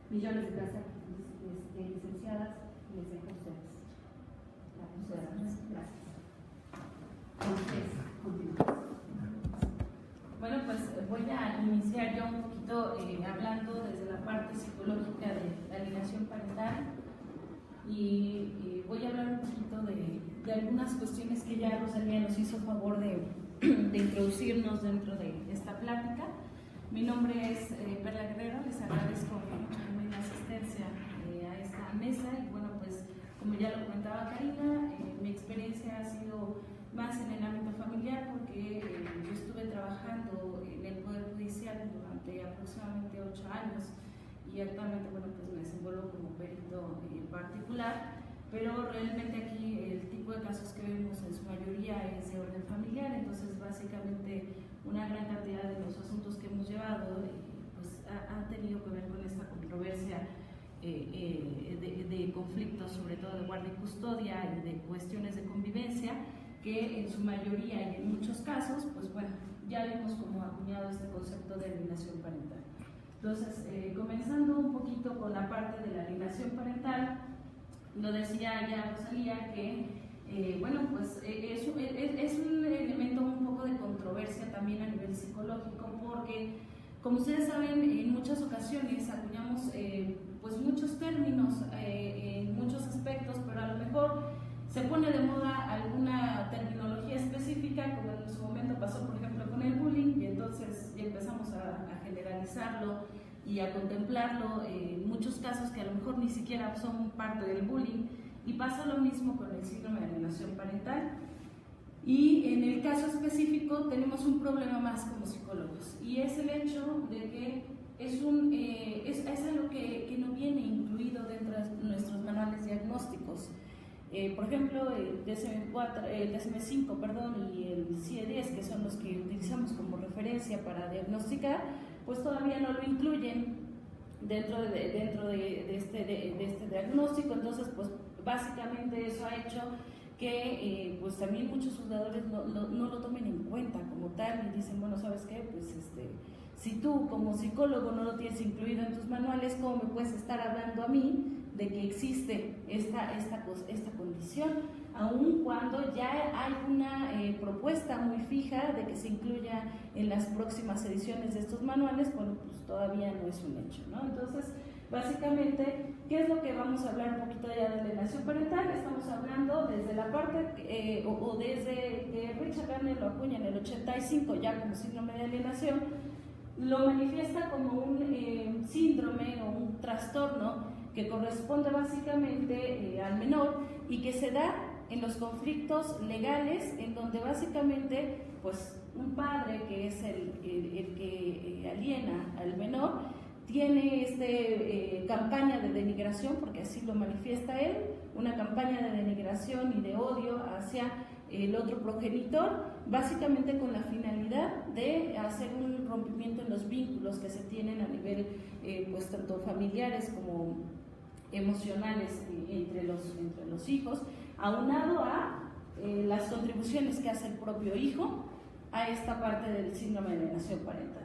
Millones de gracias, licenciadas, y les dejo a ustedes. Gracias. Entonces, continuamos. Bueno, pues voy a iniciar yo un poquito hablando desde la parte psicológica de la alienación parental y voy a hablar un poquito de algunas cuestiones que ya Rosalía nos hizo favor de introducirnos dentro de esta plática. Mi nombre es Perla Guerrero, les agradezco mucho también la asistencia a esta mesa y bueno, pues como ya lo comentaba Karina, mi experiencia ha sido más en el ámbito familiar porque yo estuve trabajando en el Poder Judicial durante aproximadamente 8 años y actualmente, bueno, pues me desenvuelvo como perito particular, pero realmente aquí el tipo de casos que vemos en su mayoría es de orden familiar, entonces básicamente una gran cantidad de los asuntos que hemos llevado pues han tenido que ver con esta controversia de conflictos, sobre todo de guardia y custodia y de cuestiones de convivencia, que en su mayoría y en muchos casos, pues bueno, ya vimos como acuñado este concepto de alienación parental. Entonces, comenzando un poquito con la parte de la alienación parental, lo decía ya Rosalía que, bueno, pues es un elemento un poco de controversia también a nivel psicológico porque, como ustedes saben, en muchas ocasiones acuñamos pues muchos términos en muchos aspectos, pero a lo mejor se pone de moda alguna terminología específica, como en su momento pasó, por ejemplo, con el bullying, y entonces ya empezamos a generalizarlo y a contemplarlo en muchos casos que a lo mejor ni siquiera son parte del bullying, y pasa lo mismo con el síndrome de alienación parental. Y en el caso específico tenemos un problema más como psicólogos, y es el hecho de que es algo que no viene incluido dentro de nuestros manuales diagnósticos. Por ejemplo, el DSM-5 y el CIE-10, que son los que utilizamos como referencia para diagnosticar, pues todavía no lo incluyen dentro de este diagnóstico. Entonces, pues básicamente eso ha hecho que pues también muchos juzgadores no lo tomen en cuenta como tal y dicen, bueno, ¿sabes qué? Pues si tú como psicólogo no lo tienes incluido en tus manuales, ¿cómo me puedes estar hablando a mí de que existe esta condición? aun cuando ya hay una propuesta muy fija de que se incluya en las próximas ediciones de estos manuales, bueno, pues todavía no es un hecho, ¿no? Entonces, básicamente, ¿qué es lo que vamos a hablar un poquito ya de alienación parental? Estamos hablando desde la parte, o desde que Richard Gardner lo acuña en el 85 ya como síndrome de alienación, lo manifiesta como un síndrome o un trastorno que corresponde básicamente al menor y que se da en los conflictos legales, en donde básicamente pues un padre que es el que aliena al menor tiene campaña de denigración, porque así lo manifiesta él, una campaña de denigración y de odio hacia el otro progenitor, básicamente con la finalidad de hacer un rompimiento en los vínculos que se tienen a nivel pues tanto familiares como emocionales entre los hijos, aunado a las contribuciones que hace el propio hijo a esta parte del síndrome de alienación parental.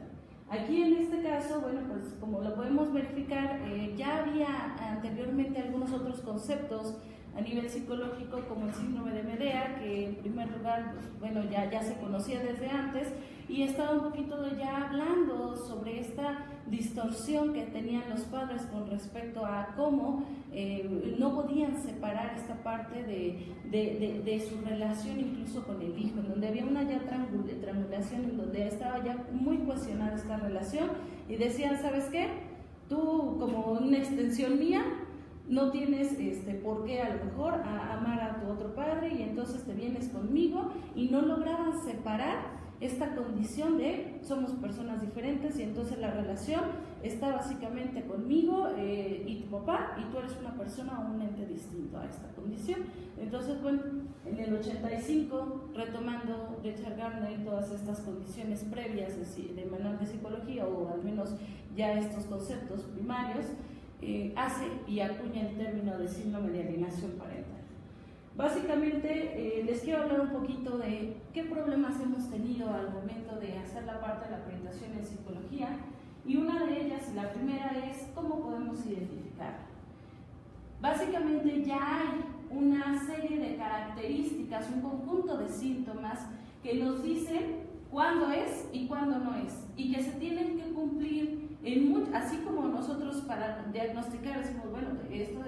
Aquí en este caso, bueno, pues como lo podemos verificar, ya había anteriormente algunos otros conceptos a nivel psicológico como el síndrome de Medea, que en primer lugar, pues, bueno, ya se conocía desde antes y estaba un poquito ya hablando sobre esta distorsión que tenían los padres con respecto a cómo no podían separar esta parte de su relación incluso con el hijo, en donde había una ya triangulación, en donde estaba ya muy cuestionada esta relación y decían, ¿sabes qué? Tú como una extensión mía no tienes por qué a lo mejor amar a tu otro padre y entonces te vienes conmigo, y no lograban separar esta condición de somos personas diferentes y entonces la relación está básicamente conmigo y tu papá, y tú eres una persona o un ente distinto a esta condición. Entonces, bueno, en el 85, retomando Richard Gardner todas estas condiciones previas de manual de psicología, o al menos ya estos conceptos primarios, hace y acuña el término de síndrome de alienación parental. Básicamente les quiero hablar un poquito de qué problemas hemos tenido al momento de hacer la parte de la orientación en psicología, y una de ellas, la primera, es cómo podemos identificarla. Básicamente ya hay una serie de características, un conjunto de síntomas que nos dicen cuándo es y cuándo no es, y que se tienen que cumplir así como nosotros para diagnosticar decimos, bueno, esto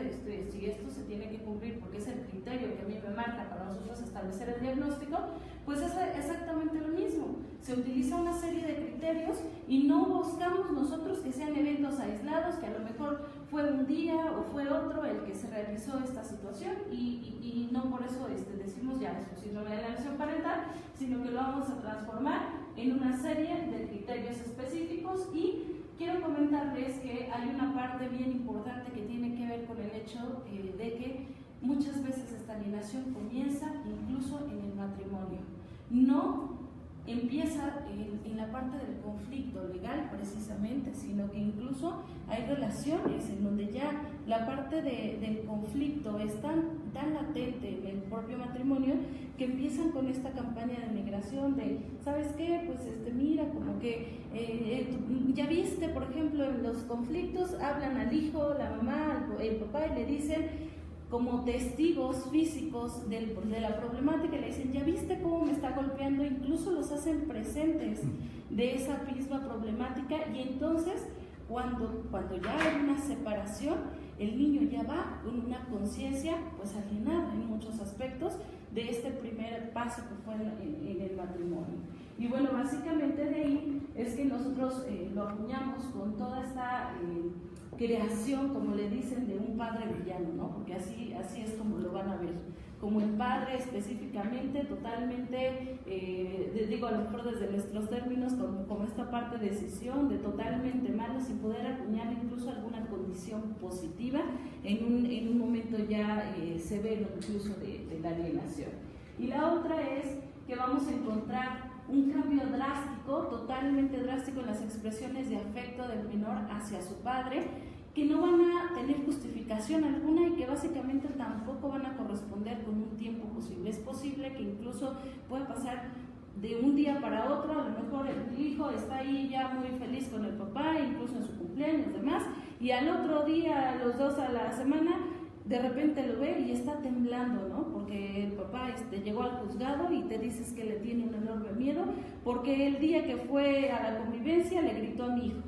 y esto se tiene que cumplir porque es el criterio que a mí me marca para nosotros establecer el diagnóstico, pues es exactamente lo mismo. Se utiliza una serie de criterios y no buscamos nosotros que sean eventos aislados, que a lo mejor fue un día o fue otro el que se realizó esta situación y no por eso decimos ya es un síndrome de alienación parental, sino que lo vamos a transformar en una serie de criterios específicos. Y quiero comentarles que hay una parte bien importante que tiene que ver con el hecho de que muchas veces esta alienación comienza incluso en el matrimonio. No empieza en la parte del conflicto legal precisamente, sino que incluso hay relaciones en donde ya la parte del conflicto es tan latente en el propio matrimonio que empiezan con esta campaña de migración de, ¿sabes qué? Pues mira, como que ya viste, por ejemplo, en los conflictos hablan al hijo, la mamá, el papá, y le dicen como testigos físicos de la problemática, le dicen, ¿ya viste cómo me está golpeando? Incluso los hacen presentes de esa misma problemática, y entonces cuando ya hay una separación, el niño ya va con una conciencia pues alienada en muchos aspectos de este primer paso que fue en el matrimonio. Y bueno, básicamente de ahí es que nosotros lo acuñamos con toda esta creación, como le dicen, de un padre villano, ¿no? Porque así es como lo van a ver, como el padre específicamente, totalmente, digo a lo mejor desde nuestros términos, como esta parte de decisión, de totalmente malo, sin poder acuñar incluso alguna condición positiva en un momento ya severo incluso de la alienación. Y la otra es que vamos a encontrar un cambio drástico, totalmente drástico en las expresiones de afecto del menor hacia su padre, que no van a tener justificación alguna y que básicamente tampoco van a corresponder con un tiempo posible. Es posible que incluso pueda pasar de un día para otro, a lo mejor el hijo está ahí ya muy feliz con el papá, incluso en su cumpleaños y demás, y al otro día, los dos a la semana, de repente lo ve y está temblando, ¿no? Porque llegó al juzgado y te dices que le tiene un enorme miedo porque el día que fue a la convivencia le gritó a mi hijo.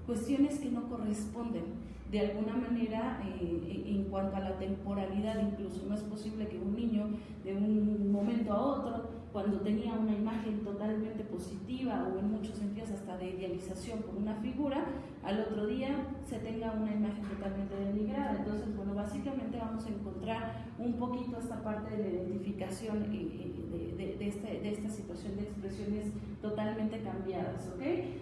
Cuestiones que no corresponden de alguna manera en cuanto a la temporalidad. Incluso no es posible que un niño de un momento a otro, cuando tenía una imagen totalmente positiva o en muchos sentidos hasta de idealización por una figura, al otro día se tenga una imagen totalmente denigrada. Entonces, bueno, básicamente vamos a encontrar un poquito esta parte de la identificación de esta situación de expresiones totalmente cambiadas, ¿ok?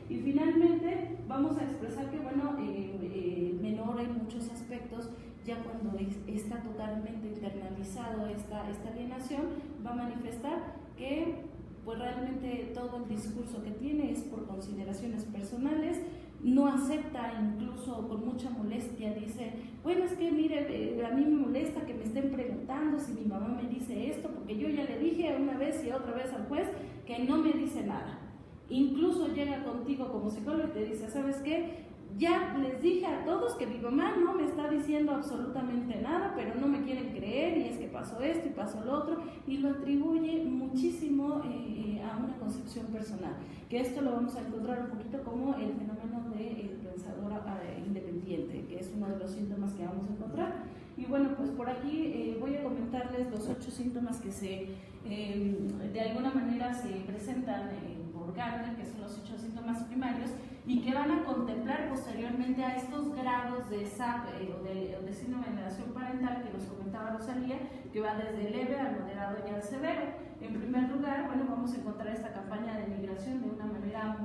Y finalmente vamos a expresar que, bueno, el menor en muchos aspectos, ya cuando está totalmente internalizado esta alienación, va a manifestar que pues realmente todo el discurso que tiene es por consideraciones personales, no acepta, incluso con mucha molestia dice, bueno, es que mire, a mí me molesta que me estén preguntando si mi mamá me dice esto, porque yo ya le dije una vez y otra vez al juez que no me dice nada. Incluso llega contigo como psicólogo y te dice, ¿sabes qué? Ya les dije a todos que mi mamá no me está diciendo absolutamente nada, pero no me quieren creer, y es que pasó esto y pasó lo otro, y lo atribuye muchísimo a una concepción personal, que esto lo vamos a encontrar un poquito como el fenómeno del pensador independiente, que es uno de los síntomas que vamos a encontrar. Y bueno, pues por aquí voy a comentarles los 8 síntomas que de alguna manera se presentan por Gardner, que son los 8 síntomas primarios, y que van a contemplar posteriormente a estos grados de SAP o de síndrome de alienación parental que nos comentaba Rosalía, que va desde leve al moderado y al severo. En primer lugar, bueno, vamos a encontrar esta campaña de migración de una manera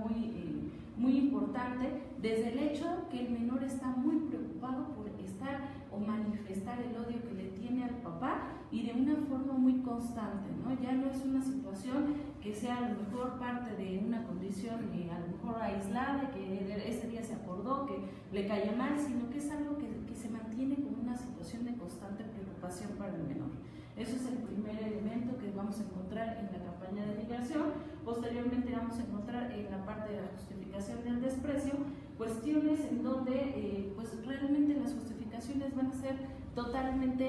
muy importante, desde el hecho que el menor está muy preocupado por estar o manifestar el odio que le tiene al papá, y de una forma muy constante, ¿no? Ya no es una situación que sea a lo mejor parte de una condición a lo mejor aislada, que ese día se acordó que le caía mal, sino que es algo que se mantiene como una situación de constante preocupación para el menor. Eso es el primer elemento que vamos a encontrar en la campaña de migración. Posteriormente vamos a encontrar en la parte de la justificación del desprecio cuestiones en donde pues realmente las justificaciones van a ser totalmente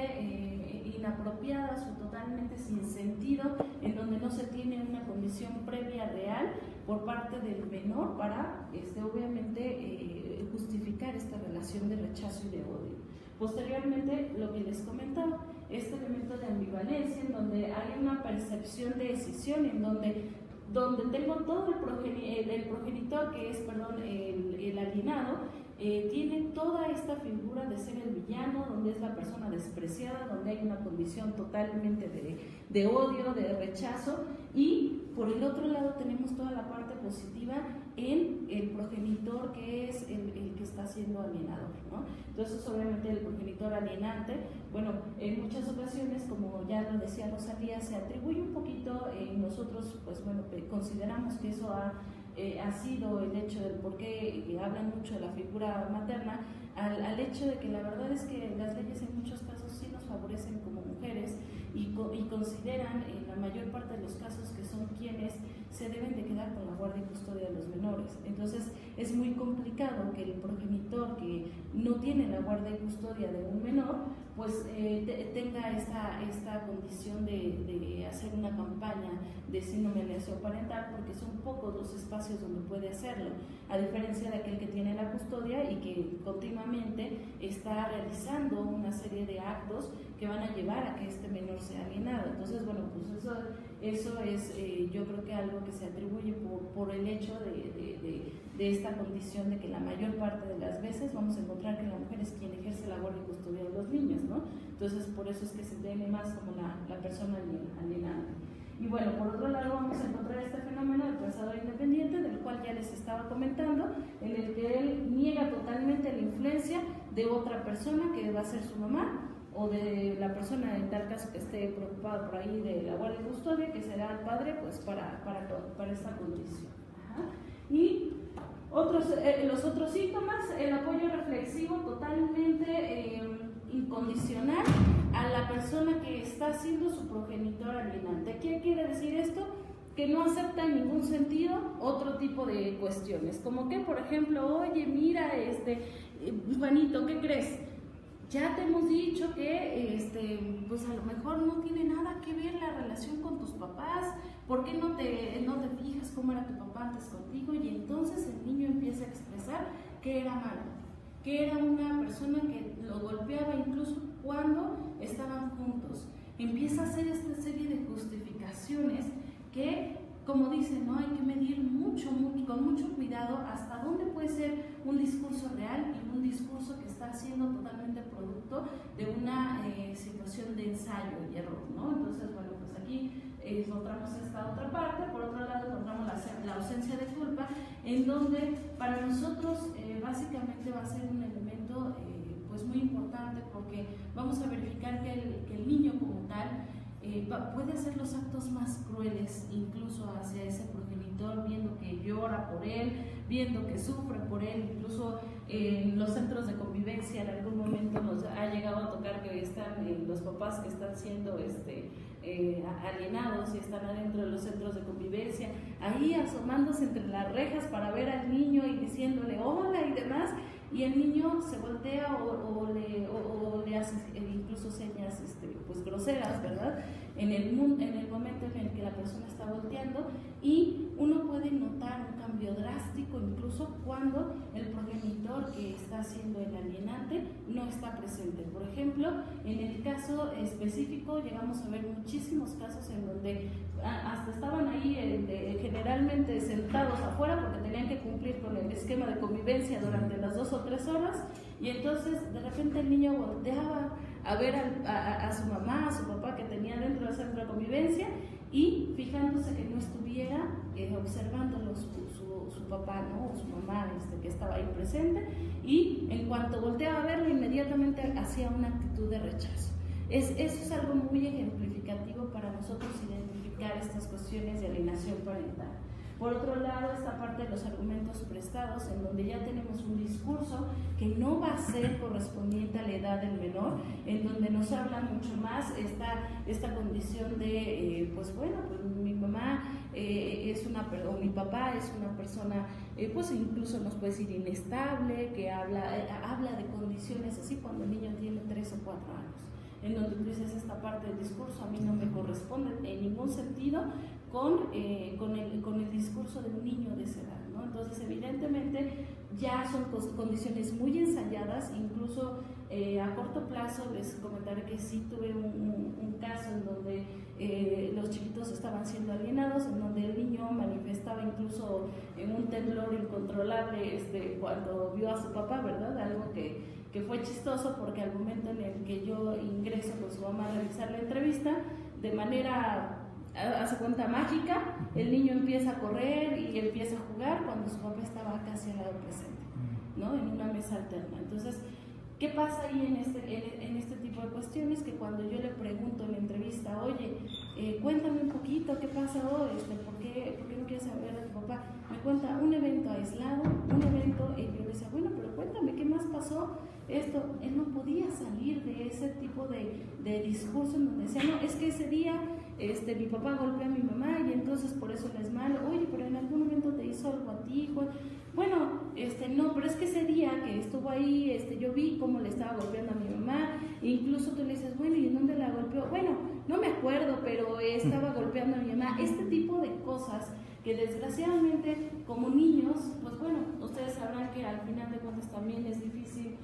inapropiadas o totalmente sin sentido, en donde no se tiene una condición previa real por parte del menor para obviamente justificar esta relación de rechazo y de odio. Posteriormente, lo que les comentaba, este elemento de ambivalencia, en donde hay una percepción de decisión, en donde tengo todo el progenitor, que es, el alienado, tiene toda esta figura de ser el villano, donde es la persona despreciada, donde hay una condición totalmente de odio, de rechazo, y por el otro lado tenemos toda la parte positiva en el progenitor, que es el que está siendo alienador, ¿no? Entonces, obviamente, el progenitor alienante, bueno, en muchas ocasiones, como ya lo decía Rosalía, se atribuye un poquito, nosotros, pues bueno, consideramos que eso ha sido el hecho del por qué hablan mucho de la figura materna, al hecho de que la verdad es que las leyes en muchos casos sí nos favorecen como mujeres y consideran en la mayor parte de los casos que son quienes se deben de quedar con la guardia y custodia de los menores. Entonces es muy complicado que el progenitor que no tiene la guardia y custodia de un menor pues tenga esta condición de hacer una campaña de síndrome de alienación parental, porque son pocos los espacios donde puede hacerlo, a diferencia de aquel que tiene la custodia y que continuamente está realizando una serie de actos que van a llevar a que este menor sea alienado. Entonces, bueno, pues eso es yo creo que algo que se atribuye por el hecho de esta condición de que la mayor parte de las veces vamos a encontrar que la mujer es quien ejerce la guardia y custodia de los niños, ¿no? Entonces, por eso es que se tiene más como la persona alienada. Y bueno, por otro lado vamos a encontrar este fenómeno del pensador independiente, del cual ya les estaba comentando, en el que él niega totalmente la influencia de otra persona, que va a ser su mamá, o de la persona en tal caso que esté preocupada por ahí de la guardia y custodia, que será el padre, pues para esta condición. Ajá. Y los otros síntomas, el apoyo reflexivo totalmente incondicional a la persona que está siendo su progenitor alienante. ¿Qué quiere decir esto? Que no acepta en ningún sentido otro tipo de cuestiones, como que, por ejemplo, oye, mira, Juanito, ¿qué crees? Ya te hemos dicho que pues a lo mejor no tiene nada que ver la tus papás? ¿Por qué no te fijas cómo era tu papá antes contigo? Y entonces el niño empieza a expresar que era malo, que era una persona que lo golpeaba incluso cuando estaban juntos. Empieza a hacer esta serie de justificaciones que, como dicen, ¿no? Hay que medir mucho, con mucho cuidado hasta dónde puede ser un discurso real y un discurso que está siendo totalmente producto de una situación de ensayo y error, ¿no? Entonces, bueno, pues aquí encontramos esta otra parte. Por otro lado, encontramos la ausencia de culpa, en donde para nosotros básicamente va a ser un elemento pues muy importante, porque vamos a verificar que el niño como tal puede hacer los actos más crueles incluso hacia ese progenitor, viendo que llora por él, viendo que sufre por él. Incluso en los centros de convivencia en algún momento nos ha llegado a tocar que están los papás que están siendo alienados y están adentro de los centros de convivencia, ahí asomándose entre las rejas para ver al niño y diciéndole hola y demás, y el niño se voltea o le hace incluso señas pues groseras, ¿verdad? En el momento en el que la persona está volteando, y uno puede notar un cambio drástico incluso cuando el progenitor que está siendo el alienante no está presente. Por ejemplo, en el caso específico llegamos a ver muchísimos casos en donde hasta estaban ahí generalmente sentados afuera porque tenían que cumplir con el esquema de convivencia durante las 2 o 3 horas, y entonces de repente el niño volteaba a ver a su mamá, a su papá que tenía dentro del centro de convivencia, y fijándose que no estuviera observándolo su papá, ¿no? O su mamá que estaba ahí presente, y en cuanto volteaba a verlo inmediatamente hacía una actitud de rechazo. Eso es algo muy ejemplificativo para nosotros identificar estas cuestiones de alienación parental. Por otro lado, esta parte de los argumentos prestados, en donde ya tenemos un discurso que no va a ser correspondiente a la edad del menor, en donde nos habla mucho más esta condición de, pues bueno, pues mi mamá o mi papá es una persona, pues incluso nos puede decir inestable, que habla de condiciones así cuando el niño tiene 3 o 4 años. En donde tú dices, esta parte del discurso a mí no me corresponde en ningún sentido con el discurso de un niño de esa edad, ¿no? Entonces, evidentemente, ya son condiciones muy ensayadas. Incluso a corto plazo les comentaré que sí tuve un caso en donde los chiquitos estaban siendo alienados, en donde el niño manifestaba incluso un temblor incontrolable cuando vio a su papá, ¿verdad? Algo que fue chistoso, porque al momento en el que yo ingreso con su mamá a realizar la entrevista, de manera, hace cuenta, mágica, el niño empieza a correr y empieza a jugar cuando su papá estaba casi al lado presente, ¿no? En una mesa alterna. Entonces, ¿qué pasa ahí en este tipo de cuestiones? Que cuando yo le pregunto en la entrevista, oye, cuéntame un poquito, ¿qué pasa hoy? ¿Por qué no quieres saber de tu papá? Me cuenta un evento aislado, y yo le decía, bueno, pero cuéntame, ¿qué más pasó? Él no podía salir de ese tipo de discurso en donde decía, no, es que ese día mi papá golpeó a mi mamá y entonces por eso le es malo. Oye, pero en algún momento te hizo algo a ti, bueno, no, pero es que ese día que estuvo ahí, yo vi cómo le estaba golpeando a mi mamá, e incluso tú le dices, bueno, ¿y en dónde la golpeó? Bueno, no me acuerdo, pero estaba golpeando a mi mamá. Este tipo de cosas que desgraciadamente como niños, pues bueno, ustedes sabrán que al final de cuentas también es difícil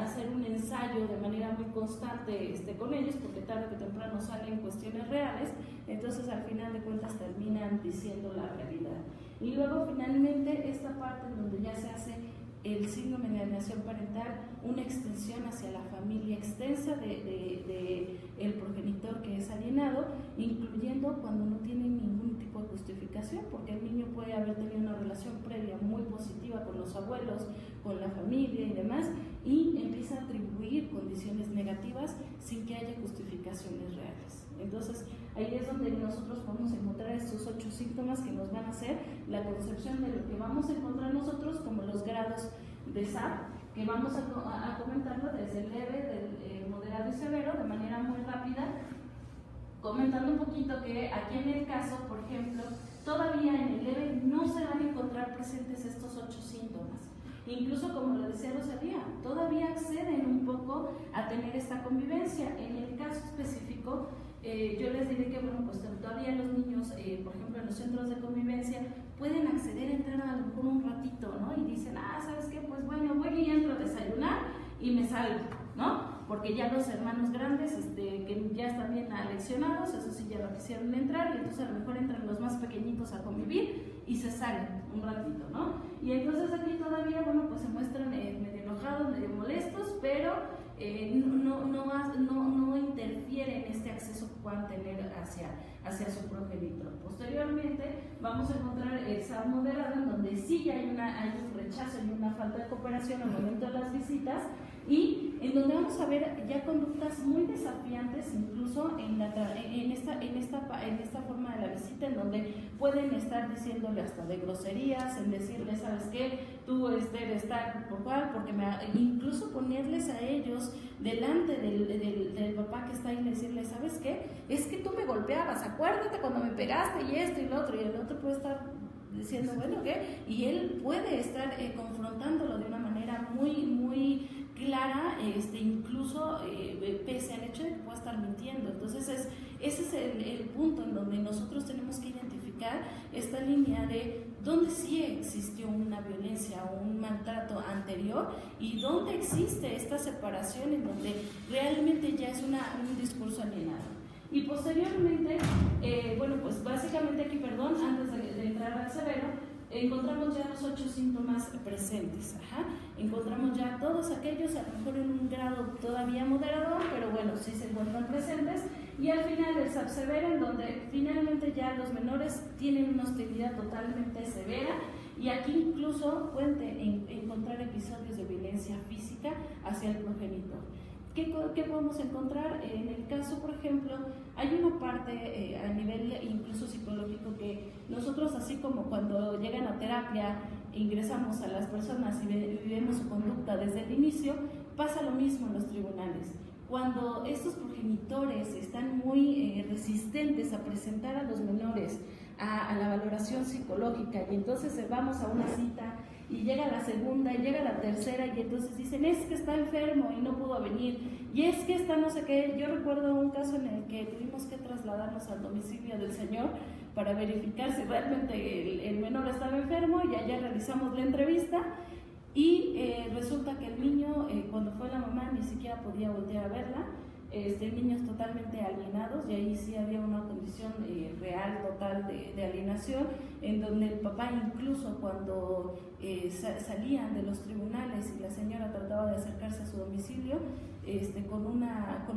hacer un ensayo de manera muy constante con ellos, porque tarde o temprano salen cuestiones reales, entonces al final de cuentas terminan diciendo la realidad. Y luego finalmente esta parte en donde ya se hace el síndrome de alienación parental, una extensión hacia la familia extensa de el progenitor que es alienado, incluyendo cuando no tiene ningún tipo de justificación, porque el niño puede haber tenido una relación previa muy positiva con los abuelos, con la familia y demás, y empieza a atribuir condiciones negativas sin que haya justificaciones reales. Entonces, ahí es donde nosotros podemos encontrar estos 8 síntomas que nos van a hacer la concepción de lo que vamos a encontrar nosotros como los grados de SAP, que vamos a comentarlo desde el leve, del moderado y severo, de manera muy rápida, comentando un poquito que aquí en el caso, por ejemplo, todavía en el leve no se van a encontrar presentes estos 8 síntomas. Incluso, como lo decía Rosalía, todavía acceden un poco a tener esta convivencia. En el caso específico, yo les diré que, bueno, pues todavía los centros de convivencia, pueden acceder a entrar a lo mejor un ratito, ¿no? Y dicen, ¿sabes qué? Pues bueno, voy y entro a desayunar y me salgo, ¿no? Porque ya los hermanos grandes, que ya están bien aleccionados, eso sí, ya no quisieron entrar, y entonces a lo mejor entran los más pequeñitos a convivir y se salen un ratito, ¿no? Y entonces aquí todavía, bueno, pues se muestran medio enojados, medio molestos, pero no interfiere en este acceso que puedan tener hacia su progenitor. Posteriormente vamos a encontrar el SAP moderado, en donde sí ya hay un rechazo y una falta de cooperación al momento de las visitas, y en donde vamos a ver ya conductas muy desafiantes, incluso en esta forma de la visita, en donde pueden estar diciéndole hasta de groserías, en decirle, ¿sabes qué? Tú eres tal por cual, porque incluso ponerles a ellos delante del papá que está ahí y decirle, ¿sabes qué? Es que tú me golpeabas, acuérdate cuando me pegaste y esto y lo otro, y el otro puede estar diciendo, bueno, ¿qué? Y él puede estar confrontándolo de una manera muy, muy clara, incluso pese al hecho de que pueda estar mintiendo. Entonces ese es el punto en donde nosotros tenemos que identificar esta línea de dónde sí existió una violencia o un maltrato anterior y dónde existe esta separación en donde realmente ya es un discurso alienado. Y posteriormente, bueno, pues básicamente aquí, perdón, antes de entrar al severo, encontramos ya los 8 síntomas presentes. Encontramos ya todos aquellos, a lo mejor en un grado todavía moderador, pero bueno, sí se encuentran presentes. Y al final el SAP severo, en donde finalmente ya los menores tienen una hostilidad totalmente severa, y aquí incluso pueden encontrar episodios de violencia física hacia el progenitor. ¿Qué podemos encontrar? En el caso, por ejemplo, hay una parte a nivel incluso psicológico que nosotros, así como cuando llegan a terapia, ingresamos a las personas y vemos su conducta desde el inicio, pasa lo mismo en los tribunales. Cuando estos progenitores están muy resistentes a presentar a los menores a la valoración psicológica, y entonces vamos a una cita y llega la segunda y llega la tercera, y entonces dicen, es que está enfermo y no pudo venir, y es que está no sé qué. Yo recuerdo un caso en el que tuvimos que trasladarnos al domicilio del señor para verificar si realmente el menor estaba enfermo, y allá realizamos la entrevista, y resulta que el niño, cuando fue la mamá, ni siquiera podía voltear a verla. Niños totalmente alienados, y ahí sí había una condición real, total de alienación, en donde el papá, incluso cuando salían de los tribunales y la señora trataba de acercarse a su domicilio, con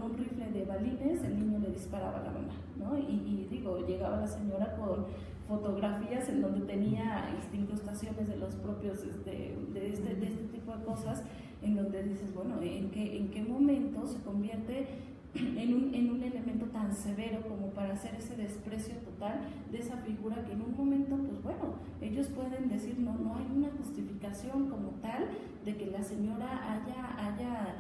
un rifle de balines, el niño le disparaba a la mamá, ¿no? Y digo, llegaba la señora con fotografías en donde tenía incrustaciones de los propios, de este tipo de cosas, en donde dices, bueno, ¿en qué momento se convierte en un elemento tan severo como para hacer ese desprecio total de esa figura, que en un momento, pues bueno, ellos pueden decir, no hay una justificación como tal de que la señora haya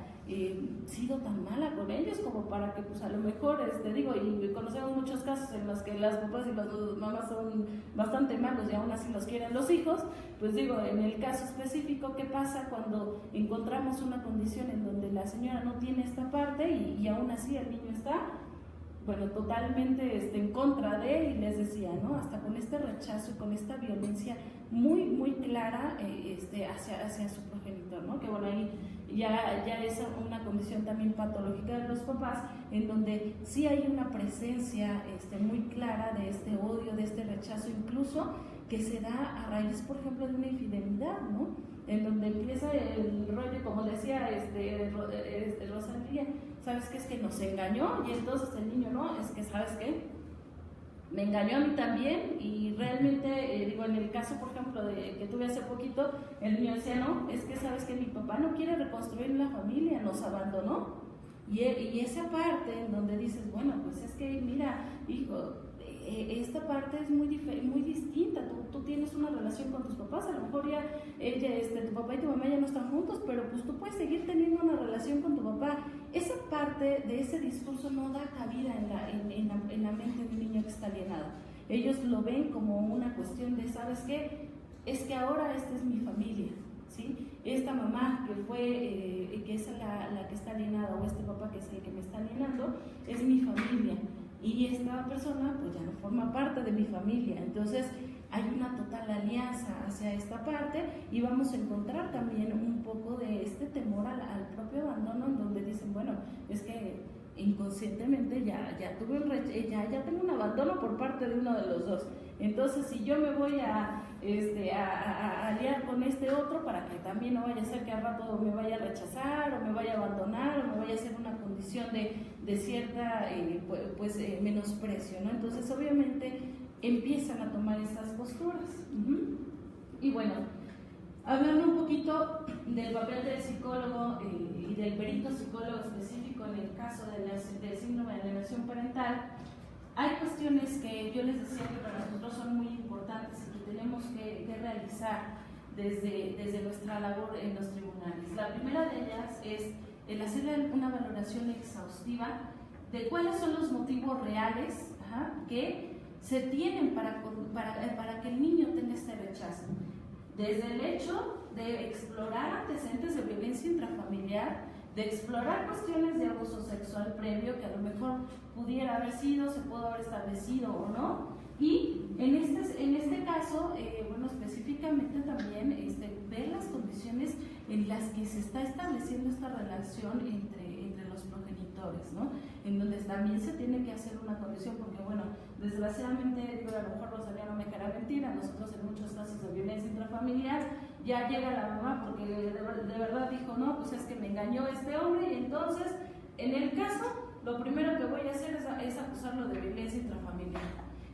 sido tan mala con ellos como para que, pues a lo mejor, digo, y conocemos muchos casos en los que las papás y las mamás son bastante malos y aún así los quieren los hijos. Pues digo, en el caso específico, ¿qué pasa cuando encontramos una condición en donde la señora no tiene esta parte y aún así el niño está, bueno, totalmente en contra de él? Y les decía, ¿no? Hasta con este rechazo y con esta violencia muy, muy clara hacia su progenitor, ¿no? Que bueno, ahí ya es una condición también patológica de los papás, en donde sí hay una presencia muy clara de este odio, de este rechazo, incluso que se da a raíz, por ejemplo, de una infidelidad, ¿no? En donde empieza el rollo, como decía Rosalía, ¿sabes qué? Es que nos engañó, y entonces el niño, no, es que, ¿sabes qué? Me engañó a mí también, y realmente, digo, en el caso, por ejemplo, que tuve hace poquito, el niño decía, no, es que, ¿sabes qué? Mi papá no quiere reconstruir la familia, nos abandonó. Y esa parte en donde dices, bueno, pues es que, mira, hijo, esta parte es muy distinta. Tú tienes una relación con tus papás, a lo mejor ya tu papá y tu mamá ya no están juntos, pero pues tú puedes seguir teniendo una relación con tu papá. Esa parte de ese discurso no da cabida en la mente de un niño que está alienado. Ellos lo ven como una cuestión de, ¿sabes qué? Es que ahora esta es mi familia, ¿sí? Esta mamá que es la que está alienada, o este papá que es el que me está alienando, es mi familia. y esta persona pues ya no forma parte de mi familia. Entonces hay una total alianza hacia esta parte y vamos a encontrar también un poco de este temor al propio abandono, en donde dicen, bueno, es que inconscientemente ya tengo un abandono por parte de uno de los dos. Entonces, si yo me voy a aliar con este otro para que también no vaya a ser que al rato me vaya a rechazar o me vaya a abandonar o me vaya a hacer una condición de cierta menosprecio, ¿no? Entonces, obviamente, empiezan a tomar estas posturas. Y bueno, hablando un poquito del papel del psicólogo y del perito psicólogo específico en el caso del síndrome de alienación parental, hay cuestiones que yo les decía que para nosotros son muy importantes y que tenemos que realizar desde nuestra labor en los tribunales. La primera de ellas es el hacer una valoración exhaustiva de cuáles son los motivos reales que se tienen para que el niño tenga este rechazo. Desde el hecho de explorar antecedentes de violencia intrafamiliar, de explorar cuestiones de abuso sexual previo que a lo mejor pudiera haber sido, se pudo haber establecido o no, y en este caso, específicamente también ver las condiciones en las que se está estableciendo esta relación entre los progenitores, ¿no? En donde también se tiene que hacer una condición, porque desgraciadamente, a lo mejor Rosalía no me dejará mentir, a nosotros en muchos casos de violencia intrafamiliar ya llega la mamá porque de verdad dijo, no, pues es que me engañó este hombre, y entonces, en el caso, lo primero que voy a hacer es acusarlo de violencia intrafamiliar.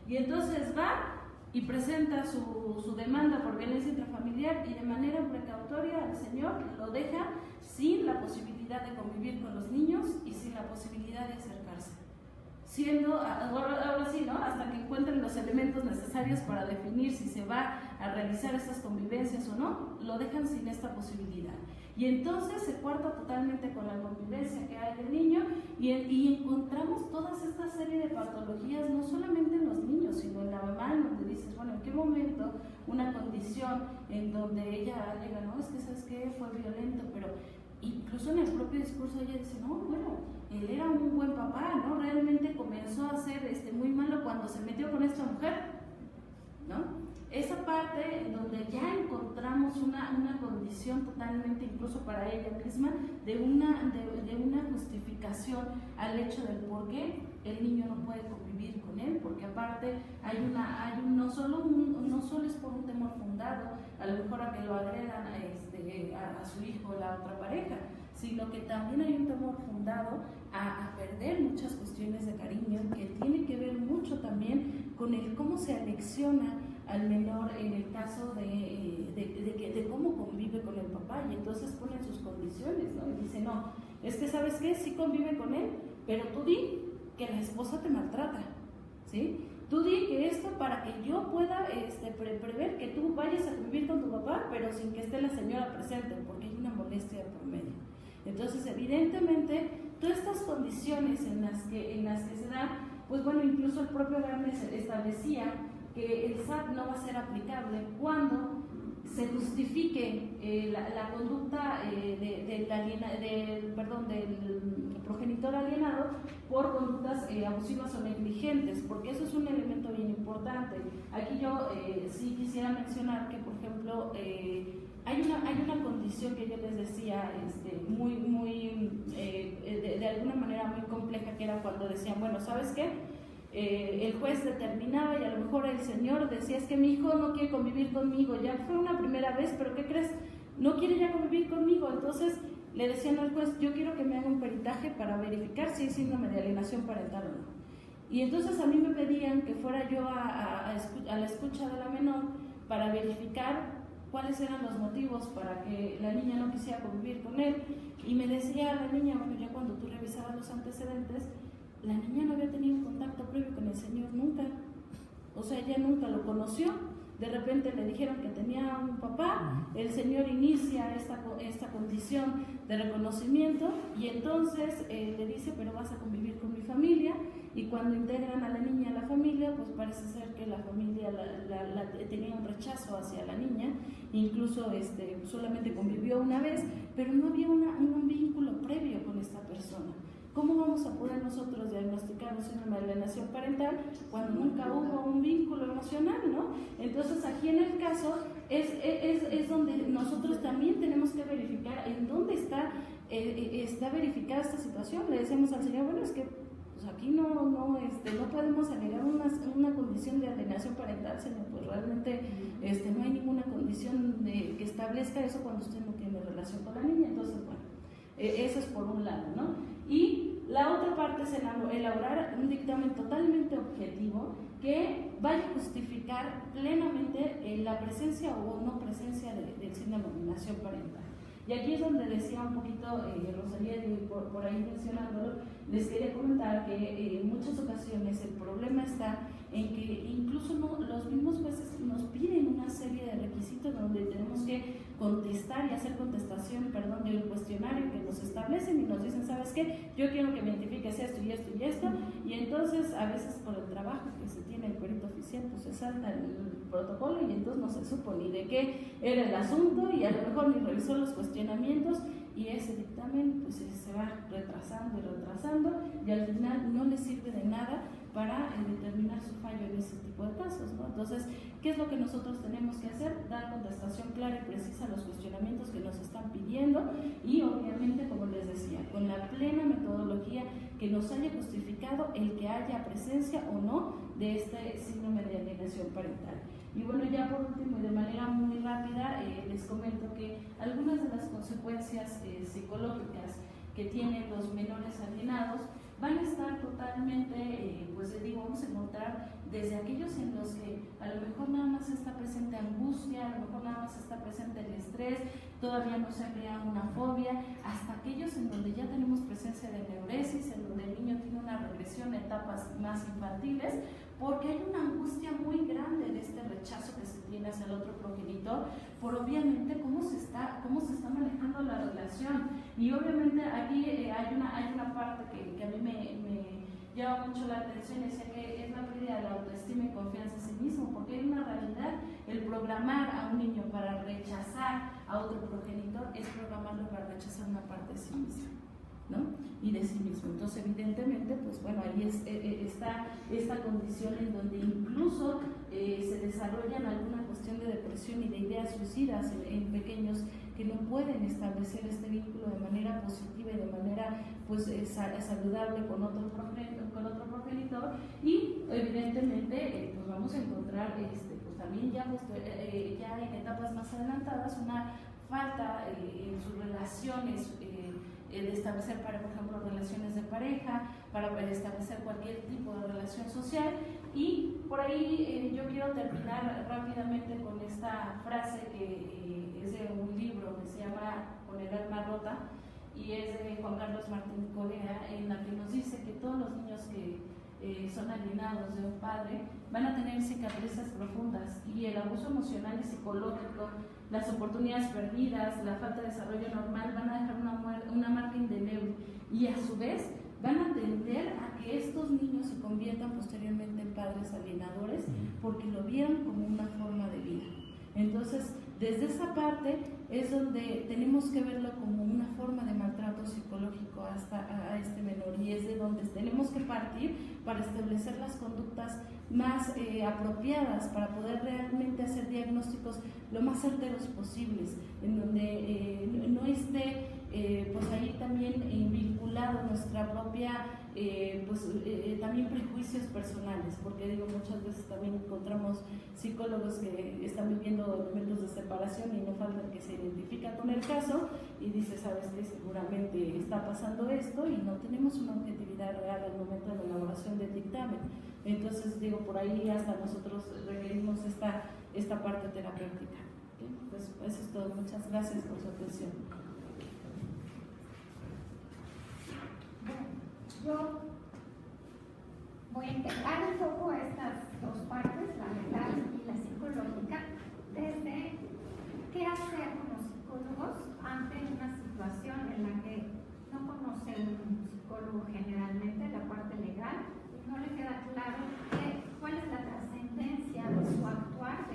Y entonces va y presenta su demanda por violencia intrafamiliar y de manera precautoria al señor lo deja sin la posibilidad de convivir con los niños y sin la posibilidad de acercarse. Ahora sí, ¿no? Hasta que encuentren los elementos necesarios para definir si se va a realizar estas convivencias o no, lo dejan sin esta posibilidad. Y entonces se corta totalmente con la convivencia que hay del niño y encontramos toda esta serie de patologías, no solamente en los niños, sino en la mamá, en donde dices, bueno, ¿en qué momento una condición en donde ella llega, no, es que sabes que fue violento, pero incluso en el propio discurso ella dice, no, bueno, él era un buen papá, ¿no? Realmente comenzó a ser muy malo cuando se metió con esta mujer, ¿no? Esa parte en donde ya encontramos una condición totalmente, incluso para ella misma, de una justificación al hecho del por qué el niño no puede convivir con él, porque aparte no solo es por un temor fundado, a lo mejor a que lo agredan a su hijo o la otra pareja, sino que también hay un temor fundado a perder muchas cuestiones de cariño, que tiene que ver mucho también con el cómo se alecciona al menor en el caso de cómo convive con el papá, y entonces ponen sus condiciones, ¿no? Y dice, no, es que ¿sabes qué? Sí convive con él, pero tú di que la esposa te maltrata, ¿sí? Tú di que esto para que yo pueda prever que tú vayas a convivir con tu papá, pero sin que esté la señora presente, porque hay una molestia por medio. Entonces, evidentemente, todas estas condiciones en las que se dan, pues bueno, incluso el propio Gámez establecía que el SAT no va a ser aplicable cuando se justifique la conducta del progenitor alienado por conductas abusivas o negligentes, porque eso es un elemento bien importante. Aquí yo sí quisiera mencionar que, por ejemplo, hay una condición que yo les decía de alguna manera muy compleja, que era cuando decían, bueno, ¿sabes qué? El juez determinaba y a lo mejor el señor decía, es que mi hijo no quiere convivir conmigo, ya fue una primera vez, pero ¿qué crees? No quiere ya convivir conmigo. Entonces le decían al juez, yo quiero que me haga un peritaje para verificar si es síndrome de alienación parental o no. Y entonces a mí me pedían que fuera yo a la escucha de la menor para verificar cuáles eran los motivos para que la niña no quisiera convivir con él, y me decía la niña, bueno, ya cuando tú revisabas los antecedentes, la niña no había tenido contacto previo con el señor nunca, o sea, ella nunca lo conoció. De repente le dijeron que tenía un papá, el señor inicia esta condición de reconocimiento y entonces le dice, pero vas a convivir con mi familia, y cuando integran a la niña a la familia, pues parece ser que la familia tenía un rechazo hacia la niña, incluso solamente convivió una vez, pero no había un vínculo previo con esta persona. ¿Cómo vamos a poder nosotros diagnosticar un síndrome de alienación parental cuando nunca hubo un vínculo emocional, ¿no? Entonces aquí en el caso es donde nosotros también tenemos que verificar en dónde está verificada esta situación. Le decimos al señor, bueno, es que pues aquí no podemos alegar una condición de alienación parental, señor, pues realmente no hay ninguna condición que establezca eso cuando usted no tiene relación con la niña. Entonces, bueno, eso es por un lado, ¿no? Y la otra parte es elaborar un dictamen totalmente objetivo que vaya a justificar plenamente la presencia o no presencia del síndrome de alienación parental. Y aquí es donde decía un poquito Rosalía, por ahí mencionándolo, les quería comentar que en muchas ocasiones el problema está en que incluso los mismos jueces nos piden una serie de requisitos donde tenemos que contestar y hacer contestación, de un cuestionario que nos establecen y nos dicen, ¿sabes qué? Yo quiero que me identifiques esto y esto y esto, y entonces a veces por el trabajo que se tiene el perito oficial, pues se salta el protocolo y entonces no se supo ni de qué era el asunto y a lo mejor ni revisó los cuestionamientos y ese dictamen pues se va retrasando y al final no le sirve de nada para determinar su fallo en ese tipo de casos, ¿no? Entonces, ¿qué es lo que nosotros tenemos que hacer? Dar contestación clara y precisa a los cuestionamientos que nos están pidiendo y obviamente, como les decía, con la plena metodología que nos haya justificado el que haya presencia o no de este síndrome de alienación parental. Y bueno, ya por último y de manera muy rápida, les comento que algunas de las consecuencias psicológicas que tienen los menores alienados van a estar totalmente, vamos a encontrar desde aquellos en los que a lo mejor nada más está presente angustia, a lo mejor nada más está presente el estrés, todavía no se ha creado una fobia, hasta aquellos en donde ya tenemos presencia de neuresis, en donde el niño tiene una regresión a etapas más infantiles, porque hay una angustia muy grande de este rechazo que se tiene hacia el otro progenitor, por obviamente cómo se está manejando la relación. Y obviamente aquí hay una parte que a mí me llama mucho la atención, es que es la pérdida de la autoestima y confianza en sí mismo, porque hay una realidad, el programar a un niño para rechazar a otro progenitor es programarlo para rechazar una parte de sí mismo, ¿no? Y de sí mismo. Entonces, evidentemente, pues bueno, ahí está esta condición en donde incluso se desarrollan alguna cuestión de depresión y de ideas suicidas en pequeños que no pueden establecer este vínculo de manera positiva y de manera saludable con otro progenitor, y evidentemente pues vamos a encontrar pues también ya en etapas más adelantadas una falta en sus relaciones, de establecer, por ejemplo, relaciones de pareja, para establecer cualquier tipo de relación social. Y por ahí yo quiero terminar rápidamente con esta frase que es de un libro que se llama Con el alma rota, y es de Juan Carlos Martín Correa, en la que nos dice que todos los niños que son alienados de un padre van a tener cicatrices profundas, y el abuso emocional y psicológico, las oportunidades perdidas, la falta de desarrollo normal van a dejar una marca indeleble, y a su vez van a tender a que estos niños se conviertan posteriormente en padres alienadores porque lo vieron como una forma de vida. Entonces, desde esa parte es donde tenemos que verlo como una forma de maltrato psicológico a este menor, y es de donde tenemos que partir para establecer las conductas más apropiadas para poder realmente hacer diagnósticos lo más certeros posibles, en donde no esté pues ahí también vinculado nuestra propia también prejuicios personales, porque digo, muchas veces también encontramos psicólogos que están viviendo momentos de separación y no falta el que se identifica con el caso y dice, sabes que seguramente está pasando esto, y no tenemos una objetividad real al momento de la elaboración del dictamen. Entonces digo, por ahí hasta nosotros requerimos esta parte terapéutica. ¿Okay? Pues eso es todo. Muchas gracias por su atención. Yo voy a integrar un poco estas dos partes, la legal y la psicológica, desde qué hacer los psicólogos ante una situación en la que no conoce un psicólogo generalmente la parte legal y no le queda claro cuál es la trascendencia de su actuar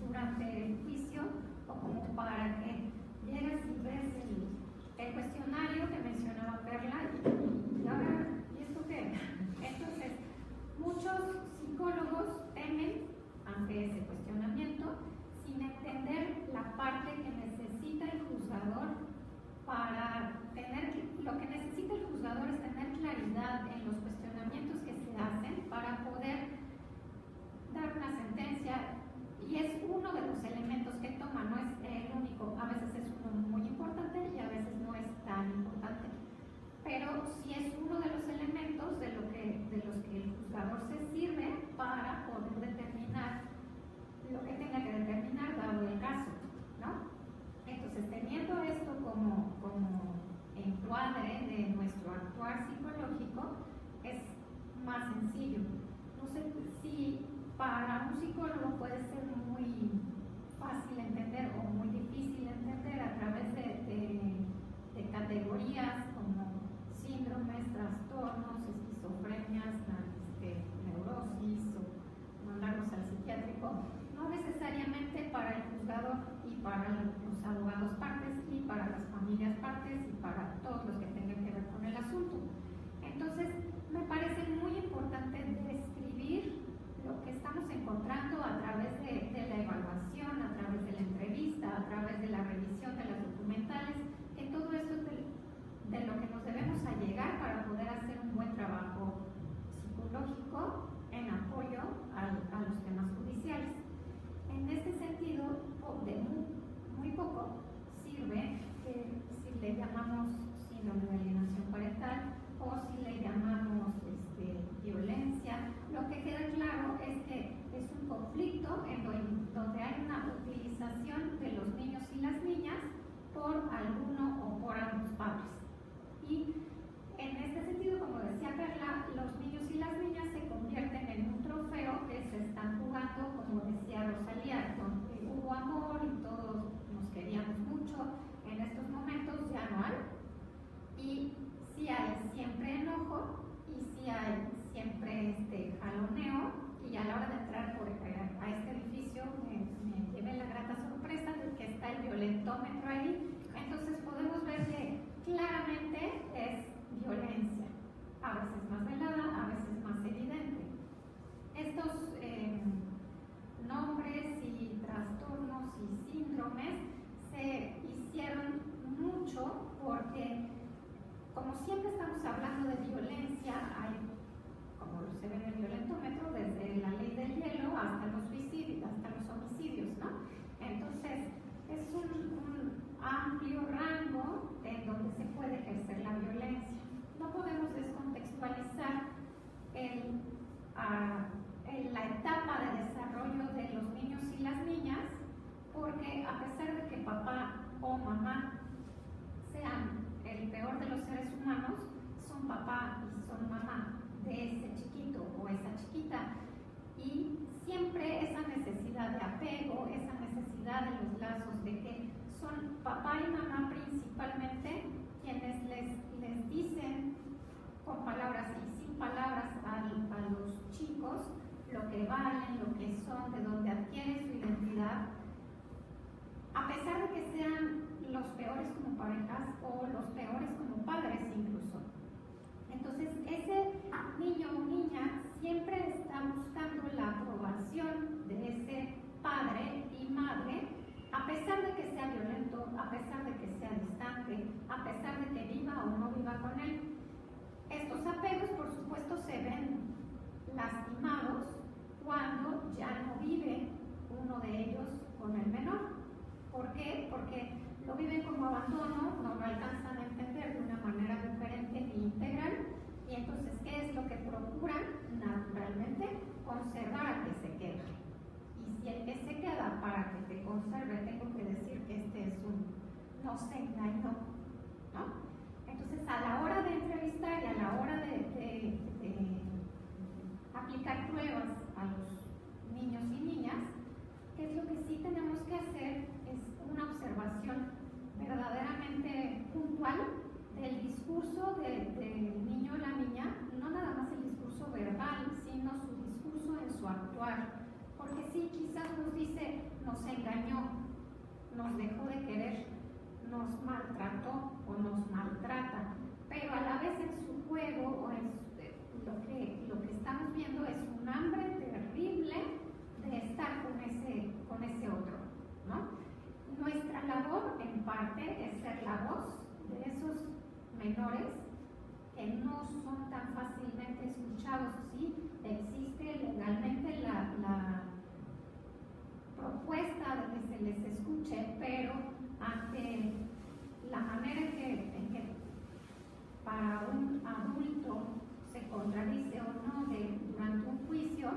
durante el juicio, o como para que llegas y ves el cuestionario que mencionaba Perla, y ahora padres y para todos los que tengan que ver con el asunto. Entonces, me parece muy importante describir lo que estamos encontrando a través de la evaluación, a través de la entrevista, a través de la revisión de las documentales, que todo eso es de lo que nos debemos allegar para poder hacer un buen trabajo psicológico en apoyo a los temas judiciales. En este sentido, de muy poco sirve que si le llamamos síndrome de alienación parental o si le llamamos violencia, lo que queda claro es que es un conflicto en donde hay una utilización de los niños y las niñas por alguno o por ambos padres. Y en este sentido, como decía Perla, los niños y las niñas se convierten en un trofeo que se están jugando, como decía Rosalía, donde hubo amor y todos nos queríamos mucho. En estos momentos ya no hay. Y sí hay siempre enojo y sí hay siempre jaloneo. Y a la hora de entrar a este edificio me llevé la grata sorpresa de que está el violentómetro ahí. Entonces podemos ver que claramente es violencia, a veces más velada, a veces más evidente. Estos nombres y trastornos y síndromes se hicieron mucho porque, como siempre estamos hablando de violencia, hay, como se ve en el violentómetro, desde la ley del hielo hasta los homicidios, ¿no? Entonces, es un amplio rango en donde se puede ejercer la violencia. No podemos descontextualizar la etapa de desarrollo de los niños y las niñas, porque a pesar de que papá o mamá sean el peor de los seres humanos, son papá y son mamá de ese chiquito o esa chiquita, y siempre esa necesidad de apego, esa necesidad de los lazos, de que son papá y mamá principalmente quienes les dicen con palabras y sin palabras a los chicos lo que valen, lo que son, de dónde adquieren su identidad, a pesar de que sean los peores como parejas o los peores como padres incluso. Entonces, ese niño o niña siempre está buscando la aprobación de ese padre y madre, a pesar de que sea violento, a pesar de que sea distante, a pesar de que viva o no viva con él. Estos apegos, por supuesto, se ven lastimados cuando ya no vive uno de ellos con el menor. ¿Por qué? Porque lo viven como abandono, no lo alcanzan a entender de una manera diferente ni integral, y entonces, ¿qué es lo que procuran? Naturalmente, conservar a que se quede. Y si el que se queda para que te conserve, tengo que decir que este es no se engañó, ¿no? Entonces, a la hora de entrevistar y a la hora de aplicar pruebas a los niños y niñas, ¿qué es lo que sí tenemos que hacer? Es una observación verdaderamente puntual del discurso del niño o la niña, no nada más el discurso verbal, sino su discurso en su actuar. Porque sí, quizás nos dice, nos engañó, nos dejó de querer, nos maltrató o nos maltrata, pero a la vez en su juego o en lo que estamos viendo es un hambre terrible de estar con ese otro, ¿no? Nuestra labor, en parte, es ser la voz de esos menores que no son tan fácilmente escuchados. Sí, existe legalmente la propuesta de que se les escuche, pero ante la manera en que para un adulto se contradice o no durante un juicio,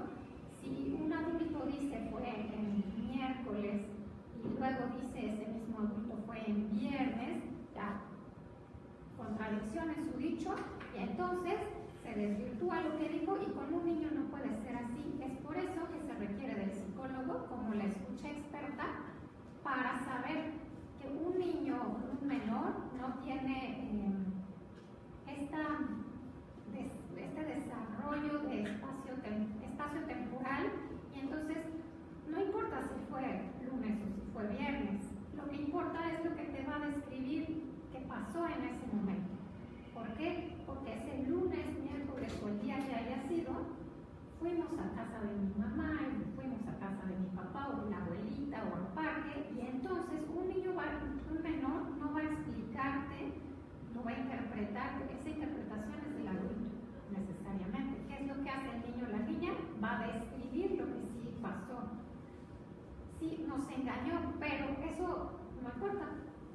con la abuelita o al parque, y entonces un menor no va a explicarte, no va a interpretarte, esa interpretación es del adulto, necesariamente. ¿Qué es lo que hace el niño o la niña? Va a describir lo que sí pasó. Sí, nos engañó, pero eso no importa.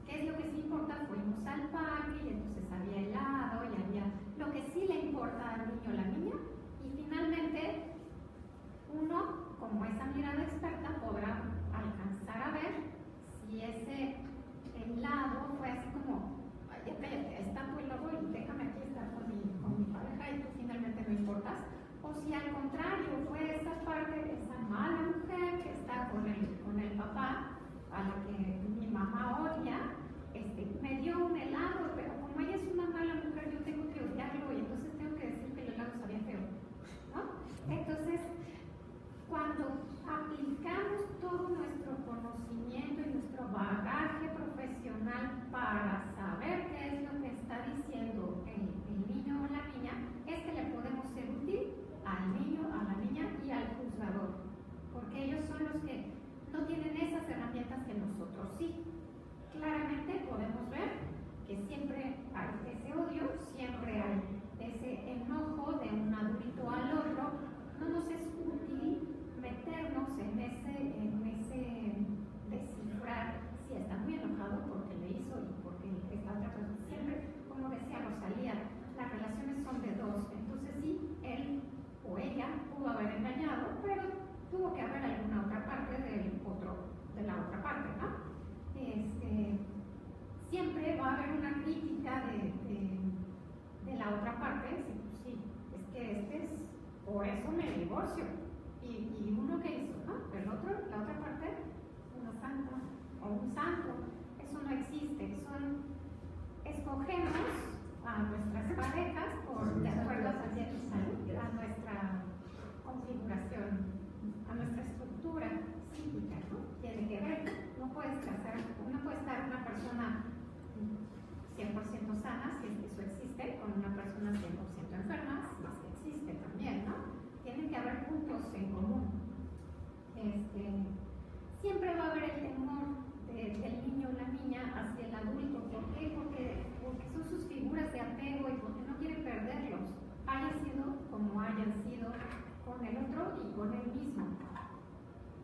¿Qué es lo que sí importa? Fuimos al parque y entonces había helado y había lo que sí le importa al niño o la niña, y finalmente uno, como esa mirada experta, podrá alcanzar a ver si ese helado fue así como, ya cállate, está tu helado y déjame aquí estar con mi pareja y tú finalmente no importas, o si al contrario fue esa parte, esa mala mujer que está con el papá, a la que mi mamá odia, me dio un helado, pero como ella es una mala mujer, yo tengo que odiarlo y entonces tengo que decir que el helado sabía feo, ¿no? Entonces, cuando aplicamos todo nuestro conocimiento y nuestro bagaje profesional para saber qué es lo que está diciendo el niño o la niña, es que le podemos ser útil al niño, a la niña y al juzgador, porque ellos son los que no tienen esas herramientas que nosotros sí. Claramente podemos ver que siempre hay ese odio, siempre hay ese enojo de un adulto al otro. No nos es útil meternos en ese descifrar si está muy enojado porque le hizo y porque esta otra persona. Siempre, como decía Rosalía, las relaciones son de dos. Entonces sí, él o ella pudo haber engañado, pero tuvo que haber alguna otra parte de la otra parte, ¿no? Siempre va a haber una crítica de la otra parte. Sí, es que es por eso me divorcio. Y uno que hizo, ¿no? El otro, la otra parte, una santa o un santo, eso no existe. Escogemos a nuestras parejas de acuerdo a nuestra configuración, a nuestra estructura psíquica, ¿no? Tiene que ver. No puede estar una persona 100% sana, si es que eso existe, con una persona 100% enferma, si es que existe también, ¿no? Tienen que haber puntos en común. Siempre va a haber el temor del niño o la niña hacia el adulto. ¿Por qué? Porque son sus figuras de apego y porque no quiere perderlos, haya sido como hayan sido con el otro y con él mismo,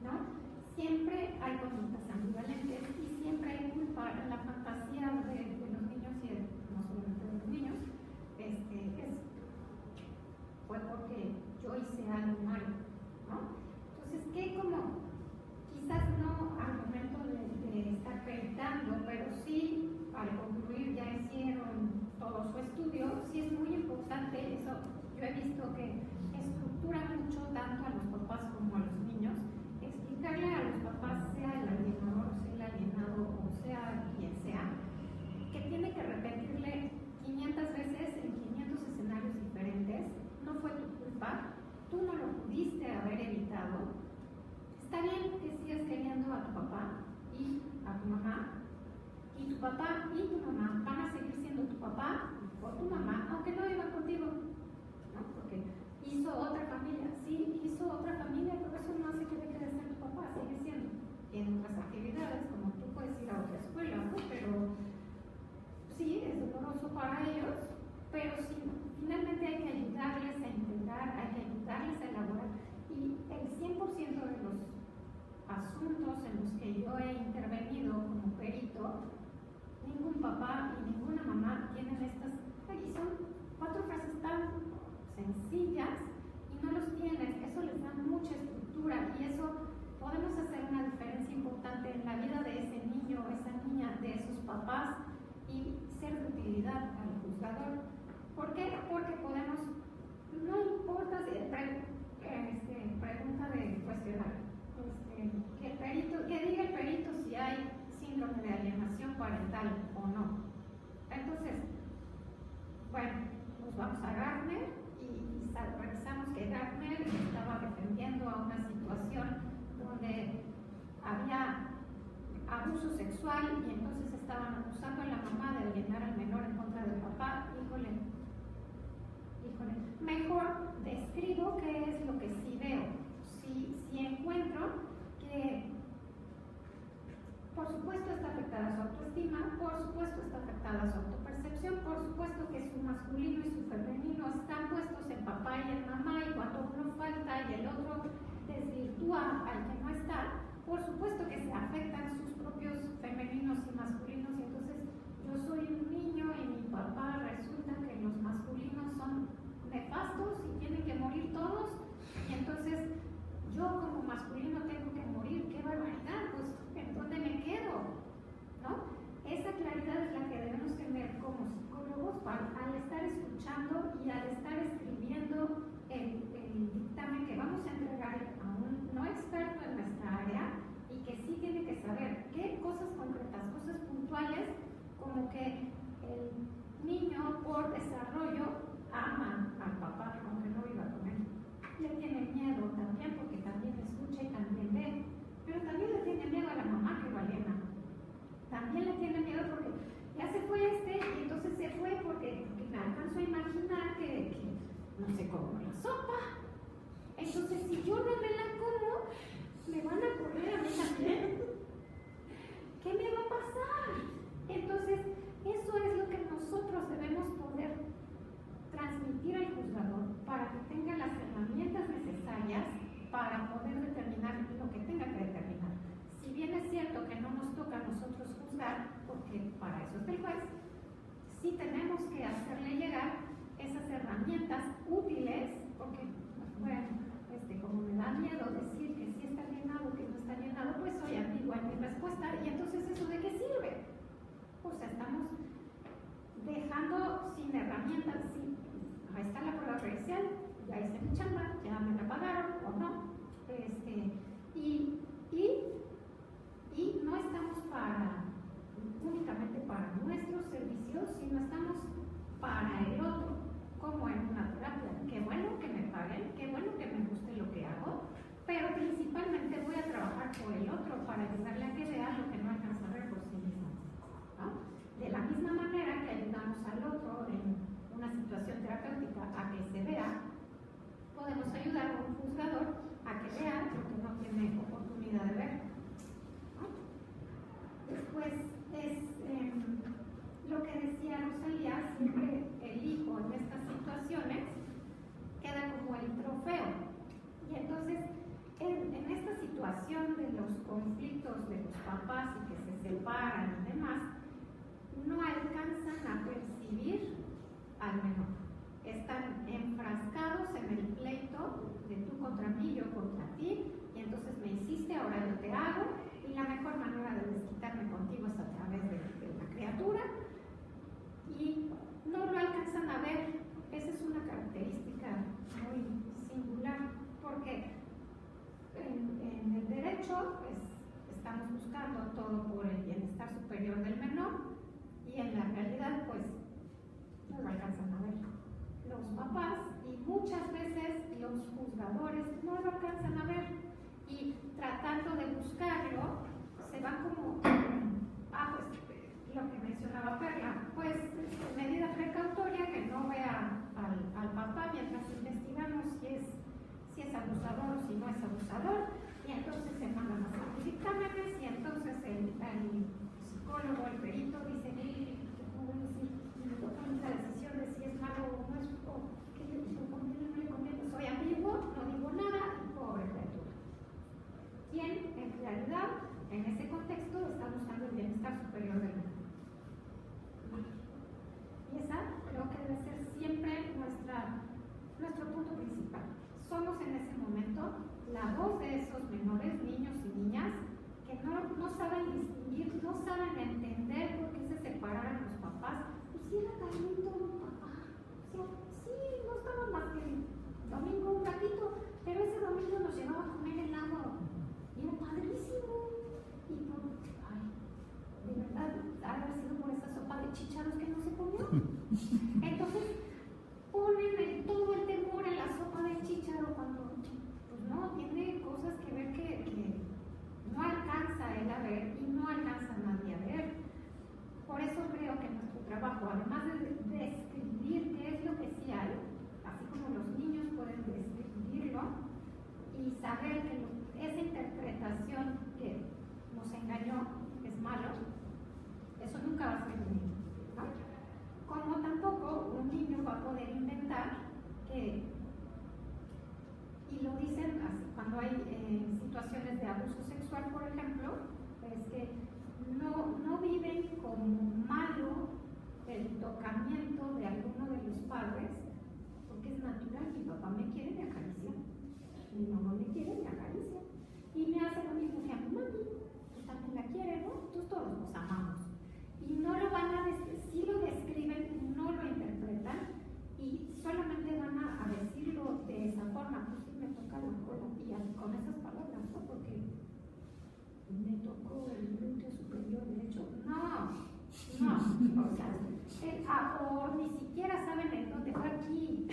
¿no? Siempre hay conductas ambivalentes y siempre hay culpa en la fantasía de los niños y no solamente de los niños. Fue porque yo hice algo malo, ¿no? Entonces, que como quizás no al momento de estar peritando, pero sí al concluir ya hicieron todo su estudio, sí es muy importante eso. Yo he visto que estructura mucho tanto a los papás como a los niños, explicarle a los papás, sea el alienador, sea el alienado o sea quien sea, que tiene que repetirle 500 veces en 500 escenarios diferentes. No fue tu culpa, tú no lo pudiste haber evitado. Está bien que sigas queriendo a tu papá y a tu mamá, y tu papá y tu mamá van a seguir siendo tu papá o tu mamá, aunque no vivan contigo, ¿no? Porque hizo otra familia, sí, hizo otra familia, pero eso no hace que deje de ser tu papá, sigue siendo. Tiene otras actividades, como tú puedes ir a otra escuela, ¿no? Pero sí, es doloroso para ellos, pero sí, finalmente hay que ayudarles a integrar, hay que ayudarles a elaborar, y el 100% de los asuntos en los que yo he intervenido como perito, ningún papá y ninguna mamá tienen estas, y son 4 frases tan sencillas y no los tienen. Eso les da mucha estructura y eso podemos hacer una diferencia importante en la vida de ese niño o esa niña, de esos papás, y ser de utilidad al juzgador. ¿Por qué? Porque podemos, no importa si pregunta de cuestionario, que diga el perito si hay síndrome de alienación parental o no. Entonces, bueno, nos vamos a Gardner y revisamos que Gardner estaba defendiendo a una situación donde había abuso sexual y entonces estaban acusando a la mamá de alienar al menor en contra del papá. Híjole, mejor describo qué es lo que sí veo. Si encuentro que el otro desvirtúa al que no está, por supuesto que se afectan sus propios femeninos y masculinos, y entonces yo soy un niño y mi papá resulta que los masculinos son nefastos y tienen que morir todos, y entonces yo como masculino tengo que morir. ¡Qué barbaridad! Pues, ¿en dónde me quedo? ¿No? Esa claridad es la que debemos tener como psicólogos al estar escuchando y al estar escribiendo el dictamen que vamos a entregar a un no experto en nuestra área y que sí tiene que saber qué cosas concretas, cosas puntuales, como que el niño por desarrollo ama al papá aunque no viva con él. Le tiene miedo también porque también escucha y también ve, pero también le tiene miedo a la mamá que lo aliena. También le tiene miedo porque ya se fue y entonces se fue porque me alcanzo a imaginar que no se come la sopa. Entonces, si yo no me la como, me van a correr a mí también. ¿Qué me va a pasar? Entonces, eso es lo que nosotros debemos poder transmitir al juzgador para que tenga las herramientas necesarias para poder determinar lo que tenga que determinar. Si bien es cierto que no nos toca a nosotros juzgar, porque para eso es el juez, sí tenemos que hacerle llegar esas herramientas útiles, porque, bueno, como me da miedo decir que sí está llenado, que no está llenado, pues soy ambigua en mi respuesta, y entonces ¿eso de qué sirve? O sea, estamos dejando sin herramientas, sí, ahí está la prueba pericial, ya hice mi chamba, ya me la pagaron o no, y no estamos únicamente para nuestros servicios, sino estamos para el otro, como en una terapia. Qué bueno que me paguen, qué bueno que me guste lo que hago, pero principalmente voy a trabajar por el otro para ayudarle a que vea lo que no alcanza a ver por sí mismo, ¿no? De la misma manera que ayudamos al otro en una situación terapéutica a que se vea, podemos ayudar a un juzgador a que vea lo que no tiene oportunidad de ver, ¿no? Después es lo que decía Rosalía, siempre el hijo en estas situaciones queda como el trofeo. Y entonces, en esta situación de los conflictos de los papás y que se separan y demás, no alcanzan a percibir al menor. Están enfrascados en el pleito de tú contra mí, yo contra ti, y entonces me hiciste, ahora yo te hago, y la mejor manera de desquitarme contigo es a través de la criatura, y no lo alcanzan a ver. Esa es una característica muy singular, porque en el derecho pues, estamos buscando todo por el bienestar superior del menor, y en la realidad pues no lo alcanzan a ver los papás, y muchas veces los juzgadores no lo alcanzan a ver, y tratando de buscarlo se van como pues lo que mencionaba Perla, pues medida precautoria, que no vea al papá mientras investigamos si es abusador o si no es abusador, y entonces se mandan a hacer dictámenes, y entonces el psicólogo, el perito dice, ¿cómo voy a decir? Me toca la decisión de si es malo o no es, o qué le conviene o no le conviene, soy ambiguo, no digo nada, y pobre criatura. Quien en realidad en ese contexto está buscando el bienestar superior del mundo. Y esa creo que debe ser siempre nuestro punto principal. Somos en ese momento la voz de esos menores, niños y niñas, que no saben distinguir, no saben entender por qué se separaron los papás. Pues sí, era Carlito, papá. O sea, sí, no estaban más que el domingo un ratito, pero ese domingo nos llevaba a comer helado. Y era padrísimo. Y de verdad, ha sido por esa sopa de chícharos que no se comió. Entonces, ponen todo el temor en la sopa de chícharo cuando, pues no, tiene cosas que ver que no alcanza él a ver y no alcanza nadie a ver. Por eso creo que nuestro trabajo, además de describir qué es lo que sí hay, así como los niños pueden describirlo y saber que esa interpretación que nos engañó es malo, eso nunca va a ser un niño, ¿no? Como tampoco un niño va a poder inventar que, y lo dicen cuando hay situaciones de abuso sexual, por ejemplo, es que no viven como malo el tocamiento de alguno de los padres, porque es natural. Mi papá me quiere, me acaricia, mi mamá me quiere, me acaricia, y me hace lo mismo que a mi mami. Tú también la quieres, ¿no? Todos nos amamos. Y no lo van a decir, si lo describen, no lo interpretan, y solamente van a decirlo de esa forma. Pues sí, me toca la cola, y con esas palabras, ¿no? Porque me tocó el glúteo superior derecho. No, o sea, o ni siquiera saben en dónde fue aquí,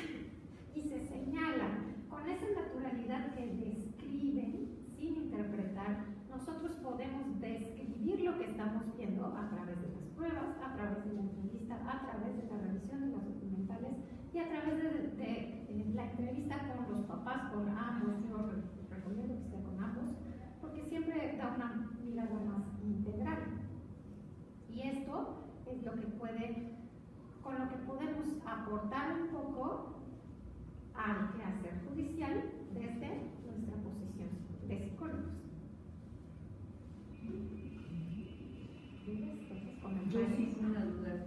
y se señalan. Con esa naturalidad que describen, sin interpretar, nosotros podemos describir lo que estamos viendo a través de las pruebas, a través de la entrevista, a través de la revisión de las documentales y a través de la entrevista con los papás, con ambos. Yo recomiendo que sea con ambos, porque siempre da una mirada más integral. Y esto es lo que con lo que podemos aportar un poco al quehacer judicial desde nuestra posición de psicólogos. Yo sí tengo una duda.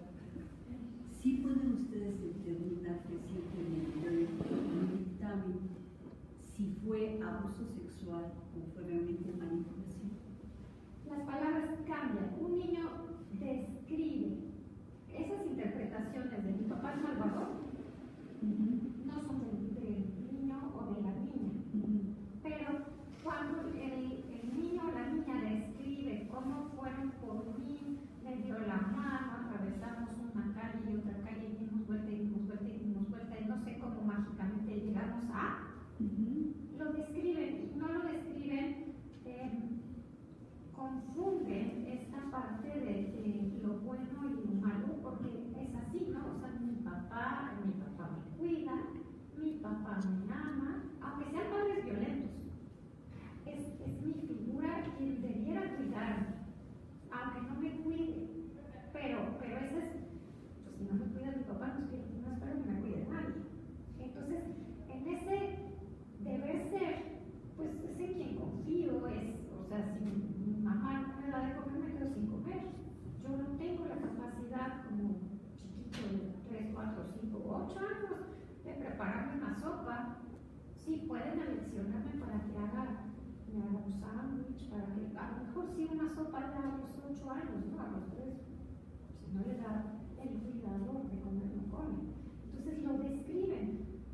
¿Sí pueden ustedes determinar recientemente en un dictamen si fue abuso sexual o fue realmente manipulación? Las palabras cambian. Un niño describe esas interpretaciones de mi papá es malvador, no son del niño o de la niña, pero cuando el niño o la niña describe cómo fueron por mí, me dio la mano, atravesamos una calle y otra calle, y dimos vuelta y dimos vuelta y dimos vuelta, y no sé cómo mágicamente llegamos a, lo describen, y no lo describen, confunden esta parte de lo bueno y lo malo, porque es así, ¿no? O sea, mi papá me cuida, mi papá me ama, aunque sean padres violentos. Es mi figura quien debiera cuidarme, aunque no me cuide. Pero ese es, pues si no me cuida mi papá, no espero que me cuide nadie. Entonces, en ese deber ser, pues es en quien confío, o sea, si mi mamá me da de comer, me quedo sin comer. Yo no tengo la capacidad como chiquito de 3, 4, 5, 8 años de prepararme una sopa. Sí, pueden aleccionarme para que me haga un sándwich, para que a lo mejor sí una sopa ya a los 8 años, ¿no? A los 3, si no le da el cuidador de comer, no come. Entonces lo describen,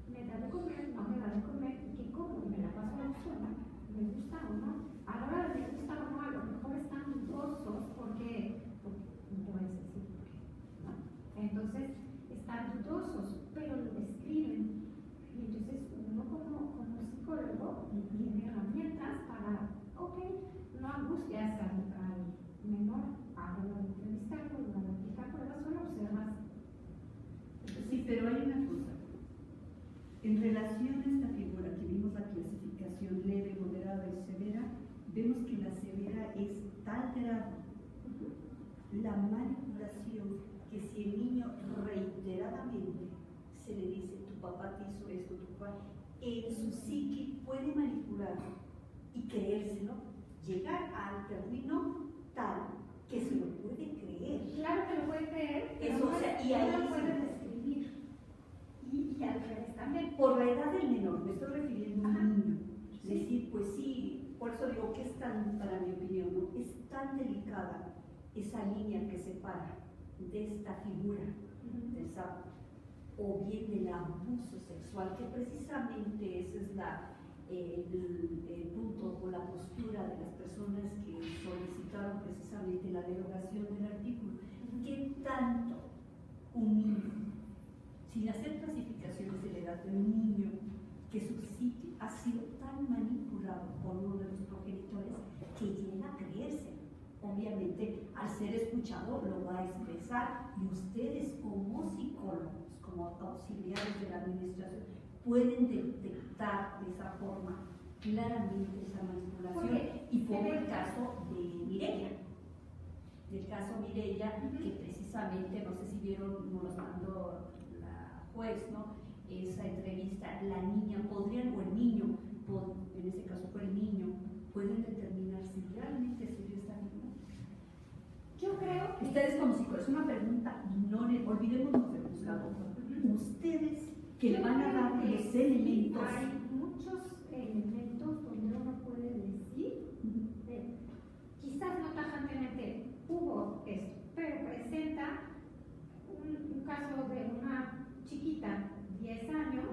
me da de comer, no me da de comer, y que como me la paso a la sola, me gusta o no. A la hora de me gusta o no, a lo mejor están dudosos porque no puedes decir por qué, ¿no? Entonces están dudosos, pero lo describen. Y entonces uno como psicólogo tiene herramientas para, no angustias al menor a la hora de entrevistarlo, a la hora de aplicar pruebas, solo observas. Entonces, Sí, pero hay una cosa. En relación a esta figura que vimos la clasificación leve, moderada y severa, vemos que la severa es tal grado la manipulación que si el niño reiteradamente se le dice tu papá te hizo esto, tu papá, en su psique puede manipular y creérselo, llegar al término tal que se lo puede creer. claro que lo puede creer, pero Eso, o sea, y ahí no lo sí. puede describir. Y al revés también. Por la edad del menor, me estoy refiriendo a Ajá. un niño. Sí. Decir, pues sí, por eso digo que es tan, para mi opinión, ¿no? Es tan delicada esa línea que separa de esta figura del sapo, o bien del abuso sexual, que precisamente ese es el punto o la postura de las personas que solicitaron precisamente la derogación del artículo. ¿Qué tanto un niño, sin hacer clasificaciones de la edad de un niño, que su psique ha sido tan manipulado por uno de los progenitores que llega a creerse? Obviamente, al ser escuchado lo va a expresar, y ustedes como psicólogos, como auxiliares de la administración, pueden detectar de esa forma claramente esa manipulación. Y fue el caso de Mireia. Del caso Mireia, que precisamente, no sé si vieron, nos los mandó la juez, ¿no? Esa entrevista, la niña podría, o el niño, en ese caso fue es una pregunta, no olvidémonos del juzgador. Ustedes que le van a dar los elementos. Hay muchos elementos donde uno puede decir, quizás no tajantemente hubo esto, pero presenta un caso de una chiquita, 10 años.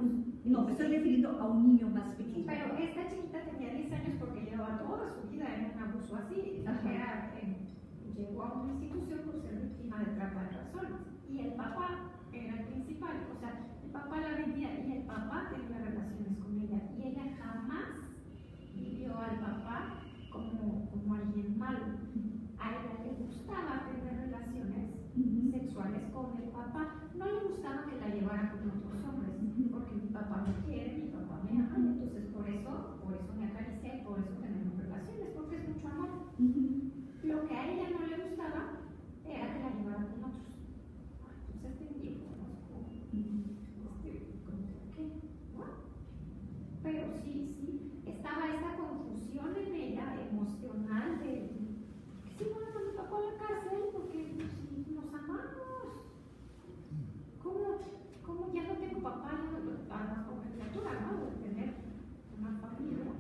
No, me estoy refiriendo a un niño más pequeño. Pero esta chiquita tenía 10 años porque llevaba toda su vida en un abuso así. Llegó a una institución por ser víctima de trata de personas. Y el papá era el principal. O sea, el papá la vendía y el papá tenía relaciones con ella. Y ella jamás vivió al papá como alguien malo. A ella le gustaba tener relaciones sexuales con el papá. No le gustaba que la llevara con otros hombres, porque mi papá me quiere, mi papá me ama, y entonces por eso me acaricia y por eso tenemos relaciones, porque es mucho amor. Lo que a ella no le gustaba era que la llevara con otros. Entonces yo conozco, ¿qué? ¿No? Pero sí, estaba esta confusión en ella emocional de que si no me tocó a la cárcel porque si nos amamos. ¿Cómo ya no tengo papá? Además, como criatura, ¿no? De tener una familia,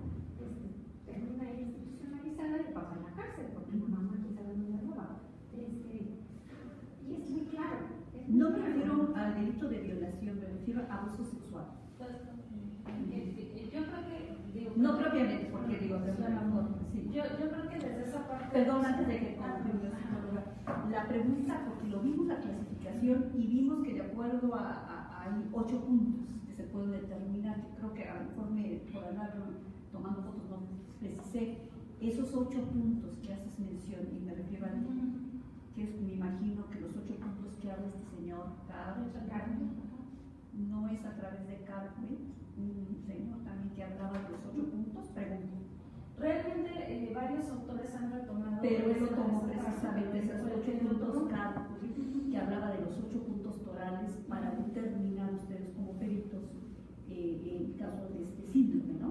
termina ahí institucionalizada y el papá en la cárcel, porque mi mamá quizá no me roba. Y es muy claro. No me refiero al delito de violación, me refiero a abuso sexual. Yo creo que... no propiamente, porque digo, es la mejor. Sí. Yo creo que desde esa parte... Perdón, antes de que concluyas, la pregunta, porque lo vimos la clasificación y vimos que de acuerdo hay 8 puntos que se pueden determinar. Yo creo que a lo mejor por andar tomando fotos no precisé esos 8 puntos que haces mención, y me refiero a que me imagino que los 8 puntos que habla este señor Carmen no es a través de Carmen, un señor también que hablaba de los 8 puntos. Pregunto. Realmente varios autores han retomado. Pero él lo tomó precisamente esos 8 puntos que hablaba de los 8 puntos torales para determinar ustedes como peritos el caso de este síndrome, ¿no?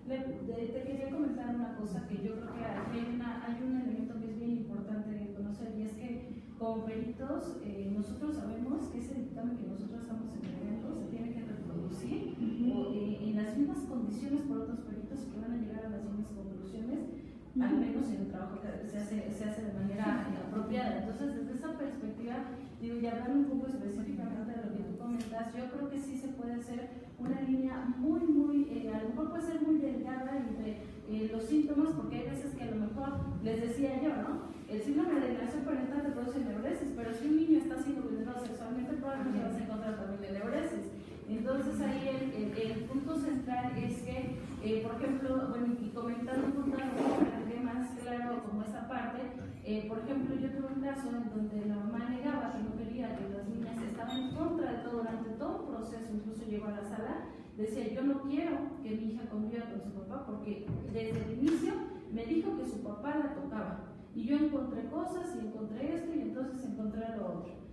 Te quería comentar una cosa que yo creo que hay un elemento que es bien importante de conocer, y es que como peritos nosotros sabemos que ese dictamen que nosotros estamos entregando se tiene que reproducir en las mismas condiciones por otros peritos que van a llegar a las mismas conclusiones, al menos en el trabajo que se hace de manera apropiada. Entonces, desde esa perspectiva, digo, y hablando un poco específicamente de lo que tú comentas, yo creo que sí se puede hacer una línea muy, a lo mejor puede ser muy delgada entre los síntomas, porque hay veces que a lo mejor, les decía yo, ¿no? El síndrome de alienación parental te produce neuresis, pero si un niño está siendo violentado sexualmente, probablemente vas a encontrar también de neuresis. Entonces ahí el punto central es que, por ejemplo, bueno, y comentando un punto para que más claro como esta parte, por ejemplo, yo tuve un caso en donde la mamá negaba que no quería que las niñas estaban en contra de todo, durante todo un proceso, incluso llegó a la sala, decía, yo no quiero que mi hija conviva con su papá porque desde el inicio me dijo que su papá la tocaba, y yo encontré cosas y encontré esto y entonces encontré lo otro.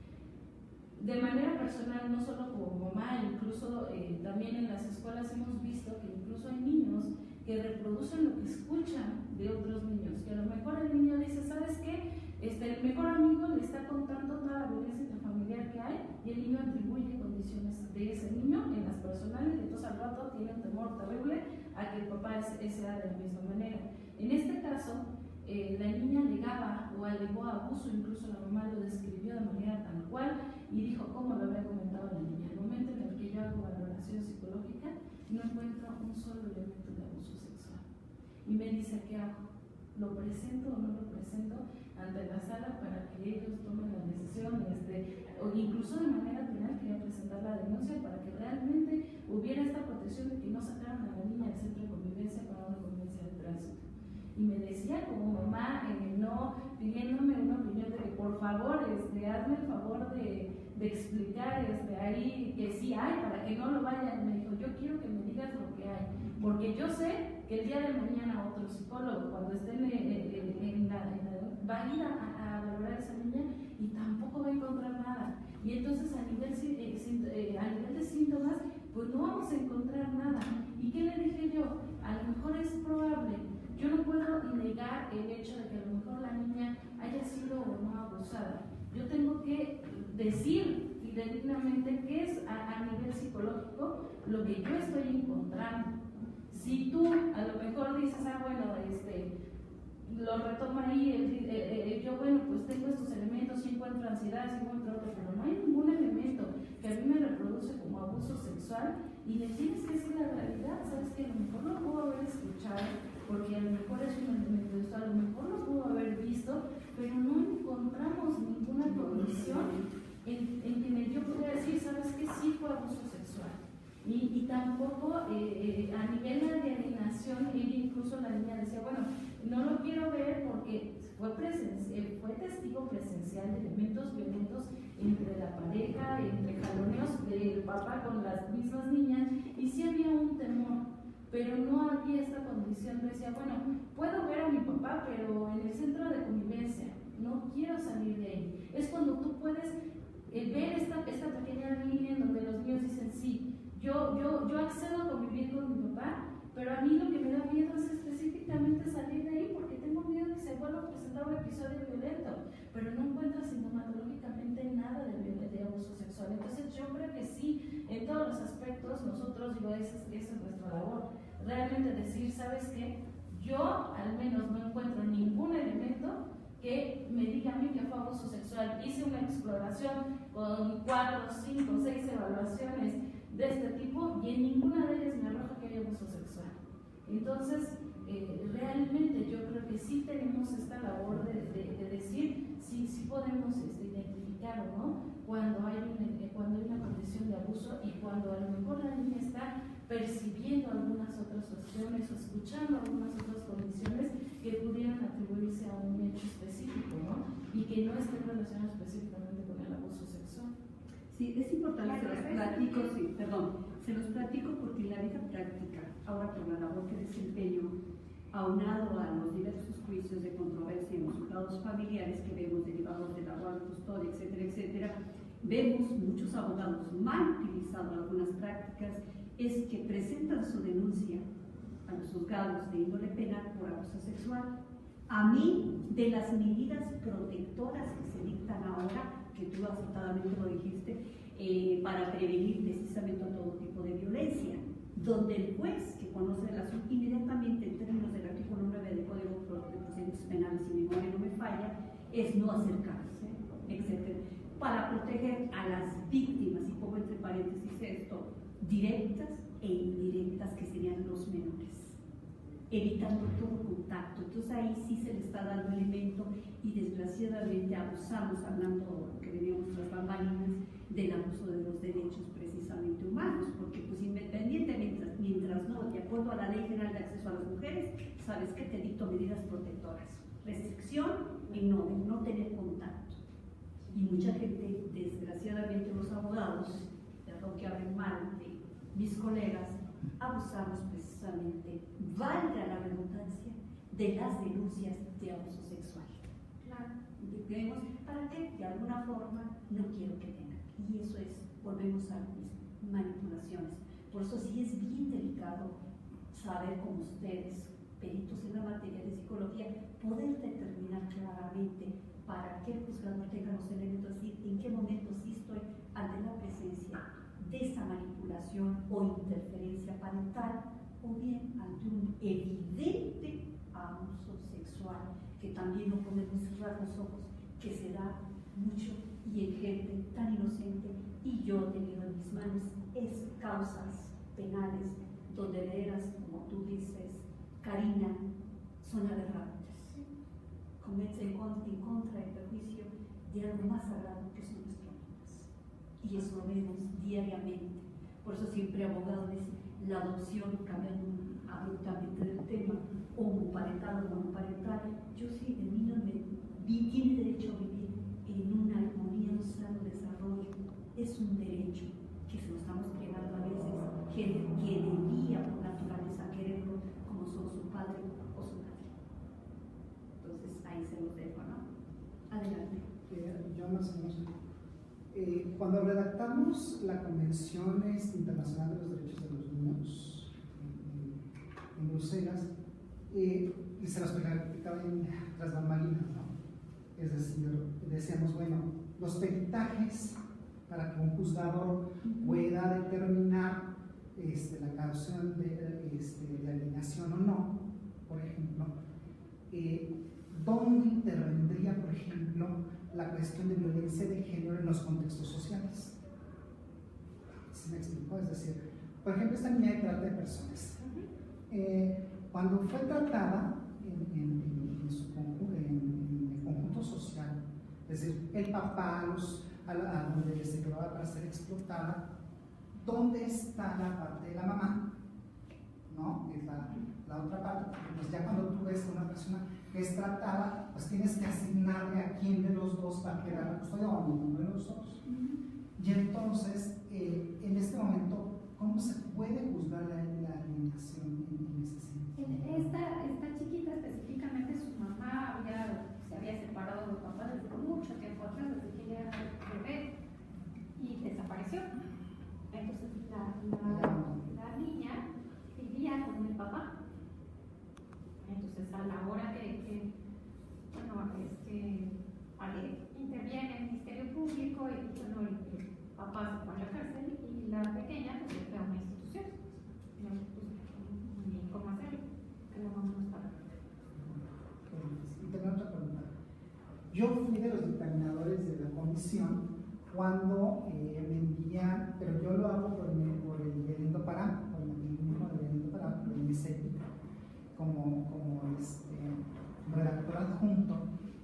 De manera personal, no solo como mamá, incluso también en las escuelas hemos visto que incluso hay niños que reproducen lo que escuchan de otros niños, que a lo mejor el niño dice, ¿sabes qué? El mejor amigo le está contando toda la violencia intrafamiliar que hay, y el niño atribuye condiciones de ese niño en las personales, y entonces al rato tiene un temor terrible a que el papá sea de la misma manera. En este caso, la niña alegaba o alegó abuso, incluso la mamá lo describió de manera tal cual y dijo cómo lo había comentado la niña. En el momento en el que yo hago valoración psicológica, no encuentro un solo elemento de abuso sexual. Y me dice, ¿qué hago? ¿Lo presento o no lo presento ante la sala para que ellos tomen la decisión? O incluso de manera penal quería presentar la denuncia para que realmente hubiera esta protección de que no sacaran a la niña del centro de convivencia para una convivencia de tránsito. Y me decía como mamá, no pidiéndome una opinión de que por favor, hazme el favor de explicar ahí que sí hay, para que no lo vayan. Me dijo, yo quiero que me digas lo que hay, porque yo sé que el día de mañana otro psicólogo, cuando esté va a ir a valorar a esa niña y tampoco va a encontrar nada. Y entonces a nivel de síntomas, pues no vamos a encontrar nada. ¿Y qué le dije yo? A lo mejor es probable. Yo no puedo negar el hecho de que a lo mejor la niña haya sido o no abusada, Yo tengo que decir fidedignamente qué es a nivel psicológico lo que yo estoy encontrando. Si tú a lo mejor dices, bueno, lo retoma ahí, yo bueno, pues tengo estos elementos, sí encuentro ansiedad, sí encuentro otro, pero no hay ningún elemento que a mí me reproduce como abuso sexual, y le tienes que decir la realidad. Sabes que a lo mejor lo puedo haber escuchado, porque a lo mejor es un elemento de esto, a lo mejor lo pudo haber visto, pero no encontramos ninguna condición en que yo pudiera decir, sabes que sí fue abuso sexual. Y tampoco a nivel de alienación, ella incluso la niña decía, bueno, no lo quiero ver porque fue testigo presencial de elementos violentos entre la pareja, entre jaloneos del papá con las mismas niñas, y sí había un temor, pero no había esta condición. Decía, bueno, puedo ver a mi papá, pero en el centro de convivencia, no quiero salir de ahí. Es cuando tú puedes ver esta pequeña línea en donde los niños dicen, sí, yo accedo a convivir con mi papá, pero a mí lo que me da miedo es específicamente salir de ahí, porque tengo miedo de que se vuelva a presentar un episodio violento, pero no encuentro sintomatológicamente nada de abuso sexual. Entonces yo creo que sí, en todos los aspectos, nosotros, esa es nuestra labor, realmente decir, ¿sabes qué? Yo al menos no encuentro ningún elemento que me diga a mí que fue abuso sexual. Hice una exploración con 4, 5, 6 evaluaciones de este tipo, y en ninguna de ellas me arroja que haya abuso sexual. Entonces, realmente yo creo que sí tenemos esta labor de decir si podemos identificar o no cuando hay una condición de abuso, y cuando a lo mejor la niña está percibiendo algunas otras cuestiones o escuchando algunas otras condiciones que pudieran atribuirse a un hecho específico, ¿no? Y que no estén relacionados específicamente con el abuso sexual. Sí, es importante, se los platico porque en la vida práctica, ahora por la labor que desempeño, aunado a los diversos juicios de controversia en los juzgados familiares que vemos derivados de la guardia, custodia, etcétera, etcétera, vemos muchos abogados mal utilizando algunas prácticas, es que presentan su denuncia a los juzgados de índole penal por abuso sexual. A mí, de las medidas protectoras que se dictan ahora, que tú acertadamente lo dijiste, para prevenir precisamente todo tipo de violencia, donde el juez que conoce el asunto inmediatamente en términos del artículo 9 del Código de Procedimientos Penales, si mi memoria no me falla, es no acercarse, etc. Para proteger a las víctimas, y pongo entre paréntesis esto, directas e indirectas, que serían los menores, evitando todo contacto. Entonces ahí sí se le está dando elemento, y desgraciadamente abusamos, hablando de lo que veníamos tras bambalinas, del abuso de los derechos precisamente humanos, porque pues independientemente, mientras no, de acuerdo a la Ley General de Acceso a las Mujeres, sabes que te dicto medidas protectoras, restricción y no tener contacto. Y mucha gente, desgraciadamente los abogados, perdón que hablen mal de mis colegas, abusamos precisamente, valga la redundancia, de las denuncias de abuso sexual. Claro, digamos, ¿para qué? De alguna forma no quiero que tengan. Y eso es, volvemos a mis manipulaciones. Por eso sí es bien delicado saber, como ustedes, peritos en la materia de psicología, poder determinar claramente para que el juzgador tenga los elementos, y en qué momento sí estoy ante la presencia de esa manipulación o interferencia parental, o bien ante un evidente abuso sexual, que también no podemos cerrar los ojos, que se da mucho y en gente tan inocente. Y yo he tenido en mis manos causas penales donde veras, como tú dices, Karina, son aberrantes, cometen en contra y perjuicio de algo más sagrado que son nuestras vidas, y eso lo vemos diariamente. Por eso siempre abogado dice la adopción, cambiando abruptamente del tema, homoparental o monoparental. Yo sí, el niño tiene derecho a vivir en una armonía, un sano desarrollo. Es un derecho que se lo estamos privando a veces, gente que debía por naturaleza quererlo, como son su padre o su madre. Entonces ahí se los dejo, ¿no? Adelante. Yo más o menos. Cuando redactamos la Convención Internacional de los Derechos de los Niños en Bruselas, se los platicaba tras bambalinas, ¿no? Es decir, decíamos, bueno, los peritajes para que un juzgador pueda determinar la causa de alienación o no, por ejemplo, ¿dónde intervendría, por ejemplo, la cuestión de violencia de género en los contextos sociales? ¿Sí me explico? Es decir, por ejemplo, esta niña de trata de personas, cuando fue tratada en el conjunto social, es decir, el papá a donde se llevaba para ser explotada, ¿dónde está la parte de la mamá? ¿No? Es la otra parte, porque pues ya cuando tú ves a una persona que es tratada, pues tienes que asignarle a quién de los dos va a quedar la custodia o a ninguno de los dos. Y entonces, en este momento, ¿cómo se puede juzgar la alienación en ese sentido? Esta chiquita específicamente, su mamá se había separado de papá desde mucho tiempo atrás, desde que ella era bebé, y desapareció. Entonces la niña vivía con el papá. Entonces a la hora que interviene el Ministerio Público y bueno, el papá se fue a la cárcel y la pequeña pues se fue a una institución. Ni cómo hacerlo, que la mamá no estaba. Y tengo otra pregunta. Yo fui de los dictaminadores de la comisión cuando me envían, pero yo lo hago por el Violento Pará, por el mismo de Violento Pará, por el MSEI, como redactor adjunto,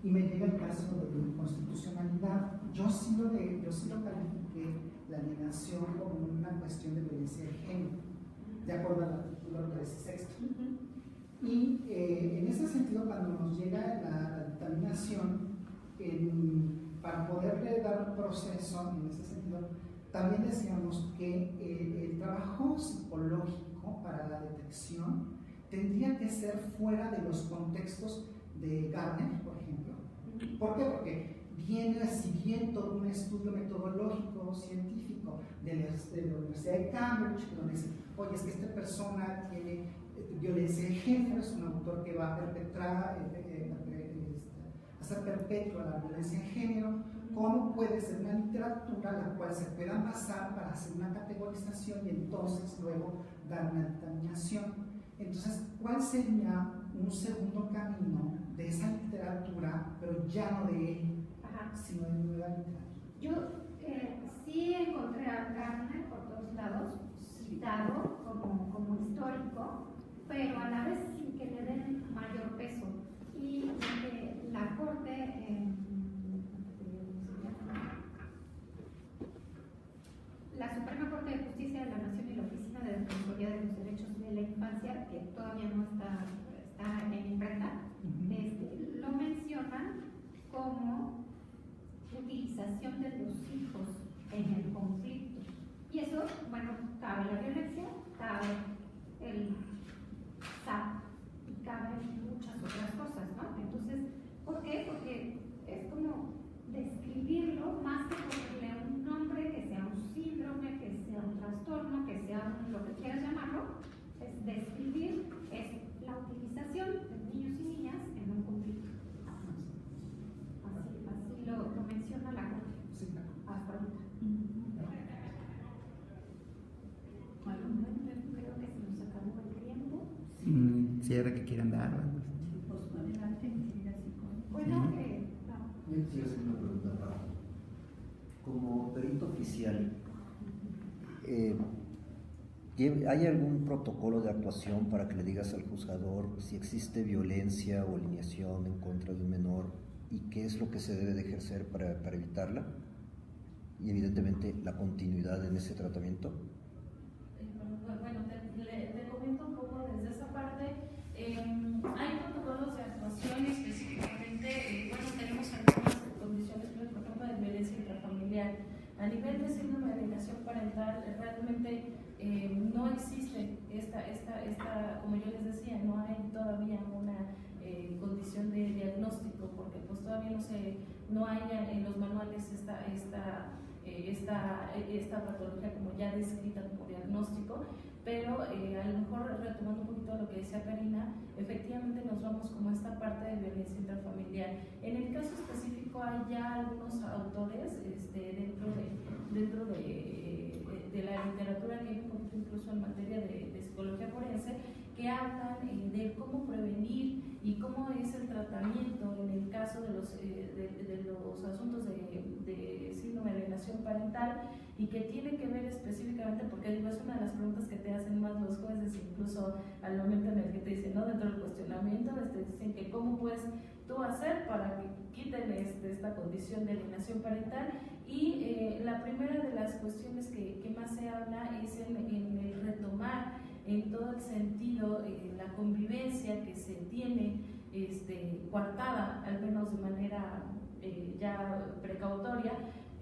y me llega el caso de inconstitucionalidad. Yo sí lo califiqué la alienación como una cuestión de violencia de género, de acuerdo al artículo 16. Y en ese sentido, cuando nos llega la dictaminación, para poderle dar proceso, en ese sentido, también decíamos que el trabajo psicológico para la detección tendría que ser fuera de los contextos de Gardner, por ejemplo. ¿Por qué? Porque viene recibiendo todo un estudio metodológico, científico de la Universidad de Cambridge, donde dice, oye, es que esta persona tiene violencia de género, es un autor que va a perpetrar, hacer perpetua la violencia de género. ¿Cómo puede ser una literatura a la cual se pueda basar para hacer una categorización y entonces luego dar una dictaminación? Entonces, ¿cuál sería un segundo camino de esa literatura, pero ya no de él, sino de nueva literatura? Yo sí encontré a Gardner por todos lados, citado como histórico, pero a la vez sin que le den mayor peso. Y la Corte, la Suprema Corte de Justicia de la Nación y la Oficina de Defensoría de los Derechos de la Infancia, que todavía no está en imprenta, lo mencionan como utilización de los hijos en el conflicto. Y eso, bueno, cabe la violencia, cabe el SAP y caben muchas otras cosas, ¿no? Entonces, ¿por qué? Porque es como describirlo más que ponerle un nombre, que sea un síndrome, que sea un trastorno, que sea lo que quieras llamarlo, es describir, es la utilización de niños y niñas en un conflicto. Así lo menciona la Corte. Sí, claro. Hasta ahorita. Creo que se nos acabó el tiempo. Si era que quieran dar. Bueno, Yo quisiera hacer una pregunta para. Como perito oficial, ¿hay algún protocolo de actuación para que le digas al juzgador si existe violencia o alienación en contra de un menor y qué es lo que se debe de ejercer para evitarla? Y evidentemente la continuidad en ese tratamiento. Bueno, te comento un poco desde esa parte. Hay protocolos de actuación específicamente, tenemos algunas condiciones, por ejemplo, de violencia intrafamiliar. A nivel de síndrome de alienación parental, realmente no existe esta, como yo les decía, no hay todavía una condición de diagnóstico, porque pues todavía no hay en los manuales esta patología como ya descrita como diagnóstico, pero a lo mejor retomando un poquito lo que decía Karina, efectivamente nos vamos como a esta parte de violencia intrafamiliar. En el caso específico hay ya algunos autores dentro de la literatura que hay un poquito incluso en materia de psicología forense, que hablan de cómo prevenir y cómo es el tratamiento en el caso de los asuntos de síndrome de alienación parental, y que tiene que ver específicamente, porque digo, es una de las preguntas que te hacen más los jueces, incluso al momento en el que te dicen, ¿no? Dentro del cuestionamiento, dicen que cómo puedes tú hacer para que quiten esta condición de alienación parental. Y la primera de las cuestiones que más se habla es en el retomar en todo el sentido la convivencia que se tiene coartada, al menos de manera ya precautoria,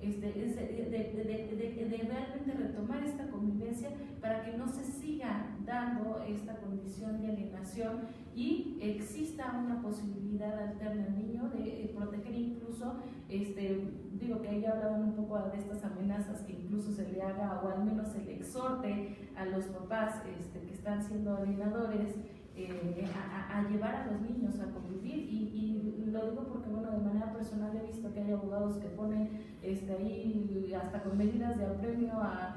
de realmente retomar esta convivencia para que no se siga dando esta condición de alienación y exista una posibilidad alterna al niño de proteger incluso, digo que ahí hablaban un poco de estas amenazas, que incluso se le haga o al menos se le exhorte a los papás que están siendo alienadores a llevar a los niños a convivir, y lo digo porque bueno, de manera personal he visto que hay abogados que ponen ahí hasta con medidas de apremio a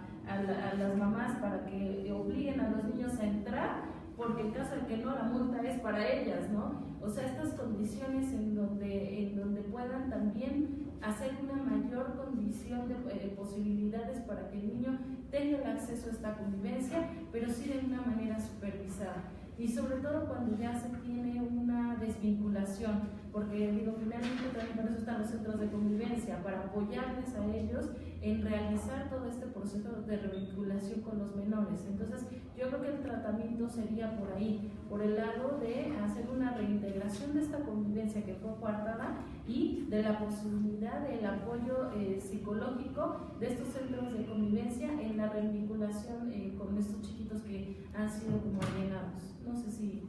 las mamás para que obliguen a los niños a entrar, porque en caso de que no, la multa es para ellas, ¿no? O sea, estas condiciones en donde puedan también hacer una mayor condición de posibilidades para que el niño tenga el acceso a esta convivencia, pero sí de una manera supervisada. Y sobre todo cuando ya se tiene una desvinculación, porque digo, finalmente también por eso están los centros de convivencia, para apoyarles a ellos en realizar todo este proceso de revinculación con los menores. Entonces yo creo que el tratamiento sería por ahí, por el lado de hacer una reintegración de esta convivencia que fue coartada y de la posibilidad del apoyo psicológico de estos centros de convivencia en la revinculación con estos chiquitos que han sido como alienados. No sé si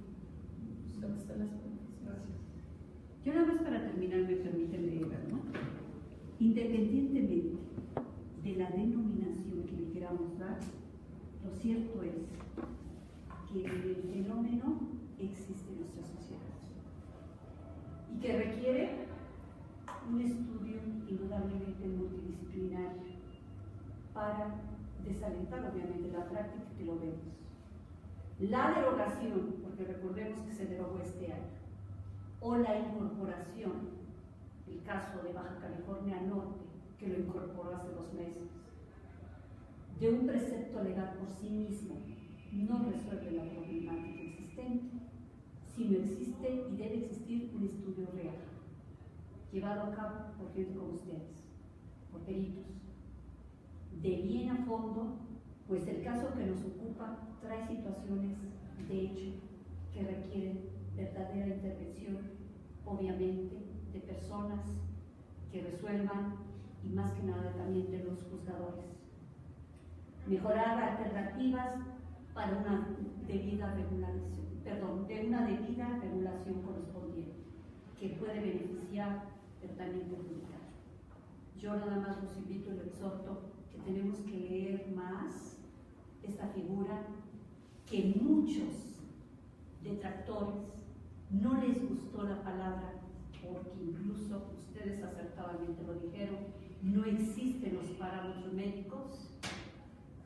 ¿dónde están las preguntas? Gracias. Yo nada más para terminar me permiten leer, ¿no? Independientemente de la denominación que le queramos dar, lo cierto es que el fenómeno existe en nuestra sociedad y que requiere un estudio indudablemente multidisciplinario para desalentar obviamente la práctica que lo vemos. La derogación, porque recordemos que se derogó este año, o la incorporación, el caso de Baja California Norte, que lo incorporó hace 2 meses, de un precepto legal por sí mismo, no resuelve la problemática existente, sino existe y debe existir un estudio real, llevado a cabo por gente como ustedes, por peritos, de bien a fondo, pues el caso que nos ocupa trae situaciones de hecho que requieren verdadera intervención, obviamente, de personas que resuelvan y más que nada también de los juzgadores. Mejorar alternativas para una debida regulación correspondiente que puede beneficiar, pero también perjudicar. Yo nada más los invito y los exhorto que tenemos que leer más esta figura que muchos detractores no les gustó la palabra, porque incluso ustedes acertadamente lo dijeron, no existen los parámetros médicos.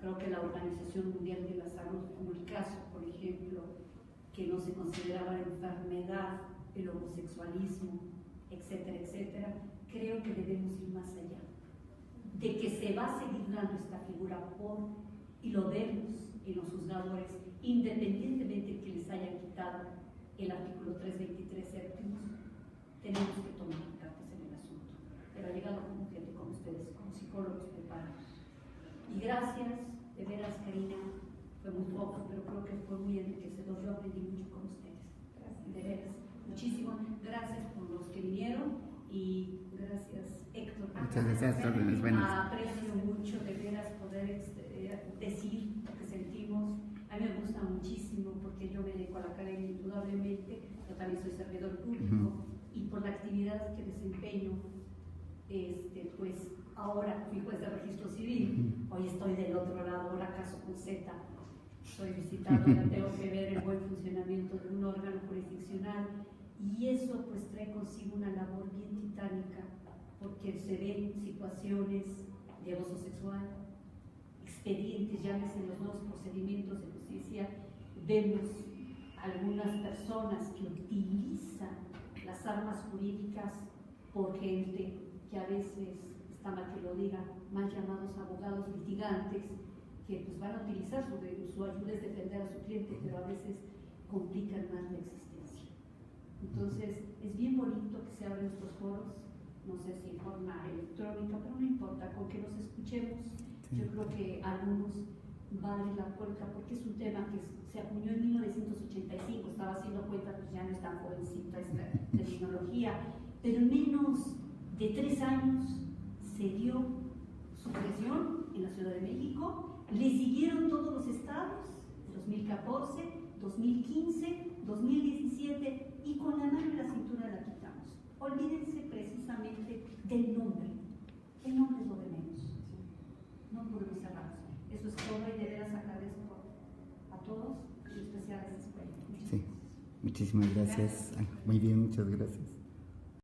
Creo que la Organización Mundial de la Salud, como el caso, por ejemplo, que no se consideraba enfermedad el homosexualismo, etcétera, etcétera, creo que debemos ir más allá. De que se va a seguir dando esta figura y lo vemos en los juzgadores, independientemente que les hayan quitado el artículo 323 séptimos, tenemos que tomar cartas en el asunto. Pero ha llegado como gente como ustedes, como psicólogos preparados. Y gracias, de veras, Karina, fue muy poco, pero creo que fue muy enriquecedor. Yo aprendí mucho con ustedes. Gracias. De veras, muchísimo. Gracias por los que vinieron y gracias, Héctor. Muchas gracias, órdenes buenas. Aprecio mucho de veras poder decir lo que sentimos. A mí me gusta muchísimo porque yo me dedico a la academia indudablemente, yo también soy servidor público y por la actividad que desempeño, pues ahora fui juez de registro civil, hoy estoy del otro lado, ahora caso con Z, soy visitadora, tengo que ver el buen funcionamiento de un órgano jurisdiccional, y eso pues trae consigo una labor bien titánica, porque se ven situaciones de abuso sexual, expedientes, llámese los nuevos procedimientos de justicia, vemos algunas personas que utilizan las armas jurídicas por gente que a veces, está mal que lo diga, mal llamados abogados litigantes, que pues van a utilizar su ayuda es defender a su cliente, pero a veces complican más la existencia. Entonces, es bien bonito que se abran estos foros, no sé si en forma electrónica, pero no importa, con que nos escuchemos. Sí. Yo creo que a algunos vale la puerta, porque es un tema que se acuñó en 1985, estaba haciendo cuenta, pues ya no es tan jovencita esta terminología, pero en menos de 3 años se dio su creación en la Ciudad de México, le siguieron todos los estados, 2014, 2015, 2017, y con la mano en la cintura la quitamos. Olvídense precisamente del nombre. El nombre es lo de menos. No podemos cerrarnos. Eso es todo, y de veras agradezco a todos, en especial a esta escuela. Sí, muchísimas gracias. Muy bien, muchas gracias.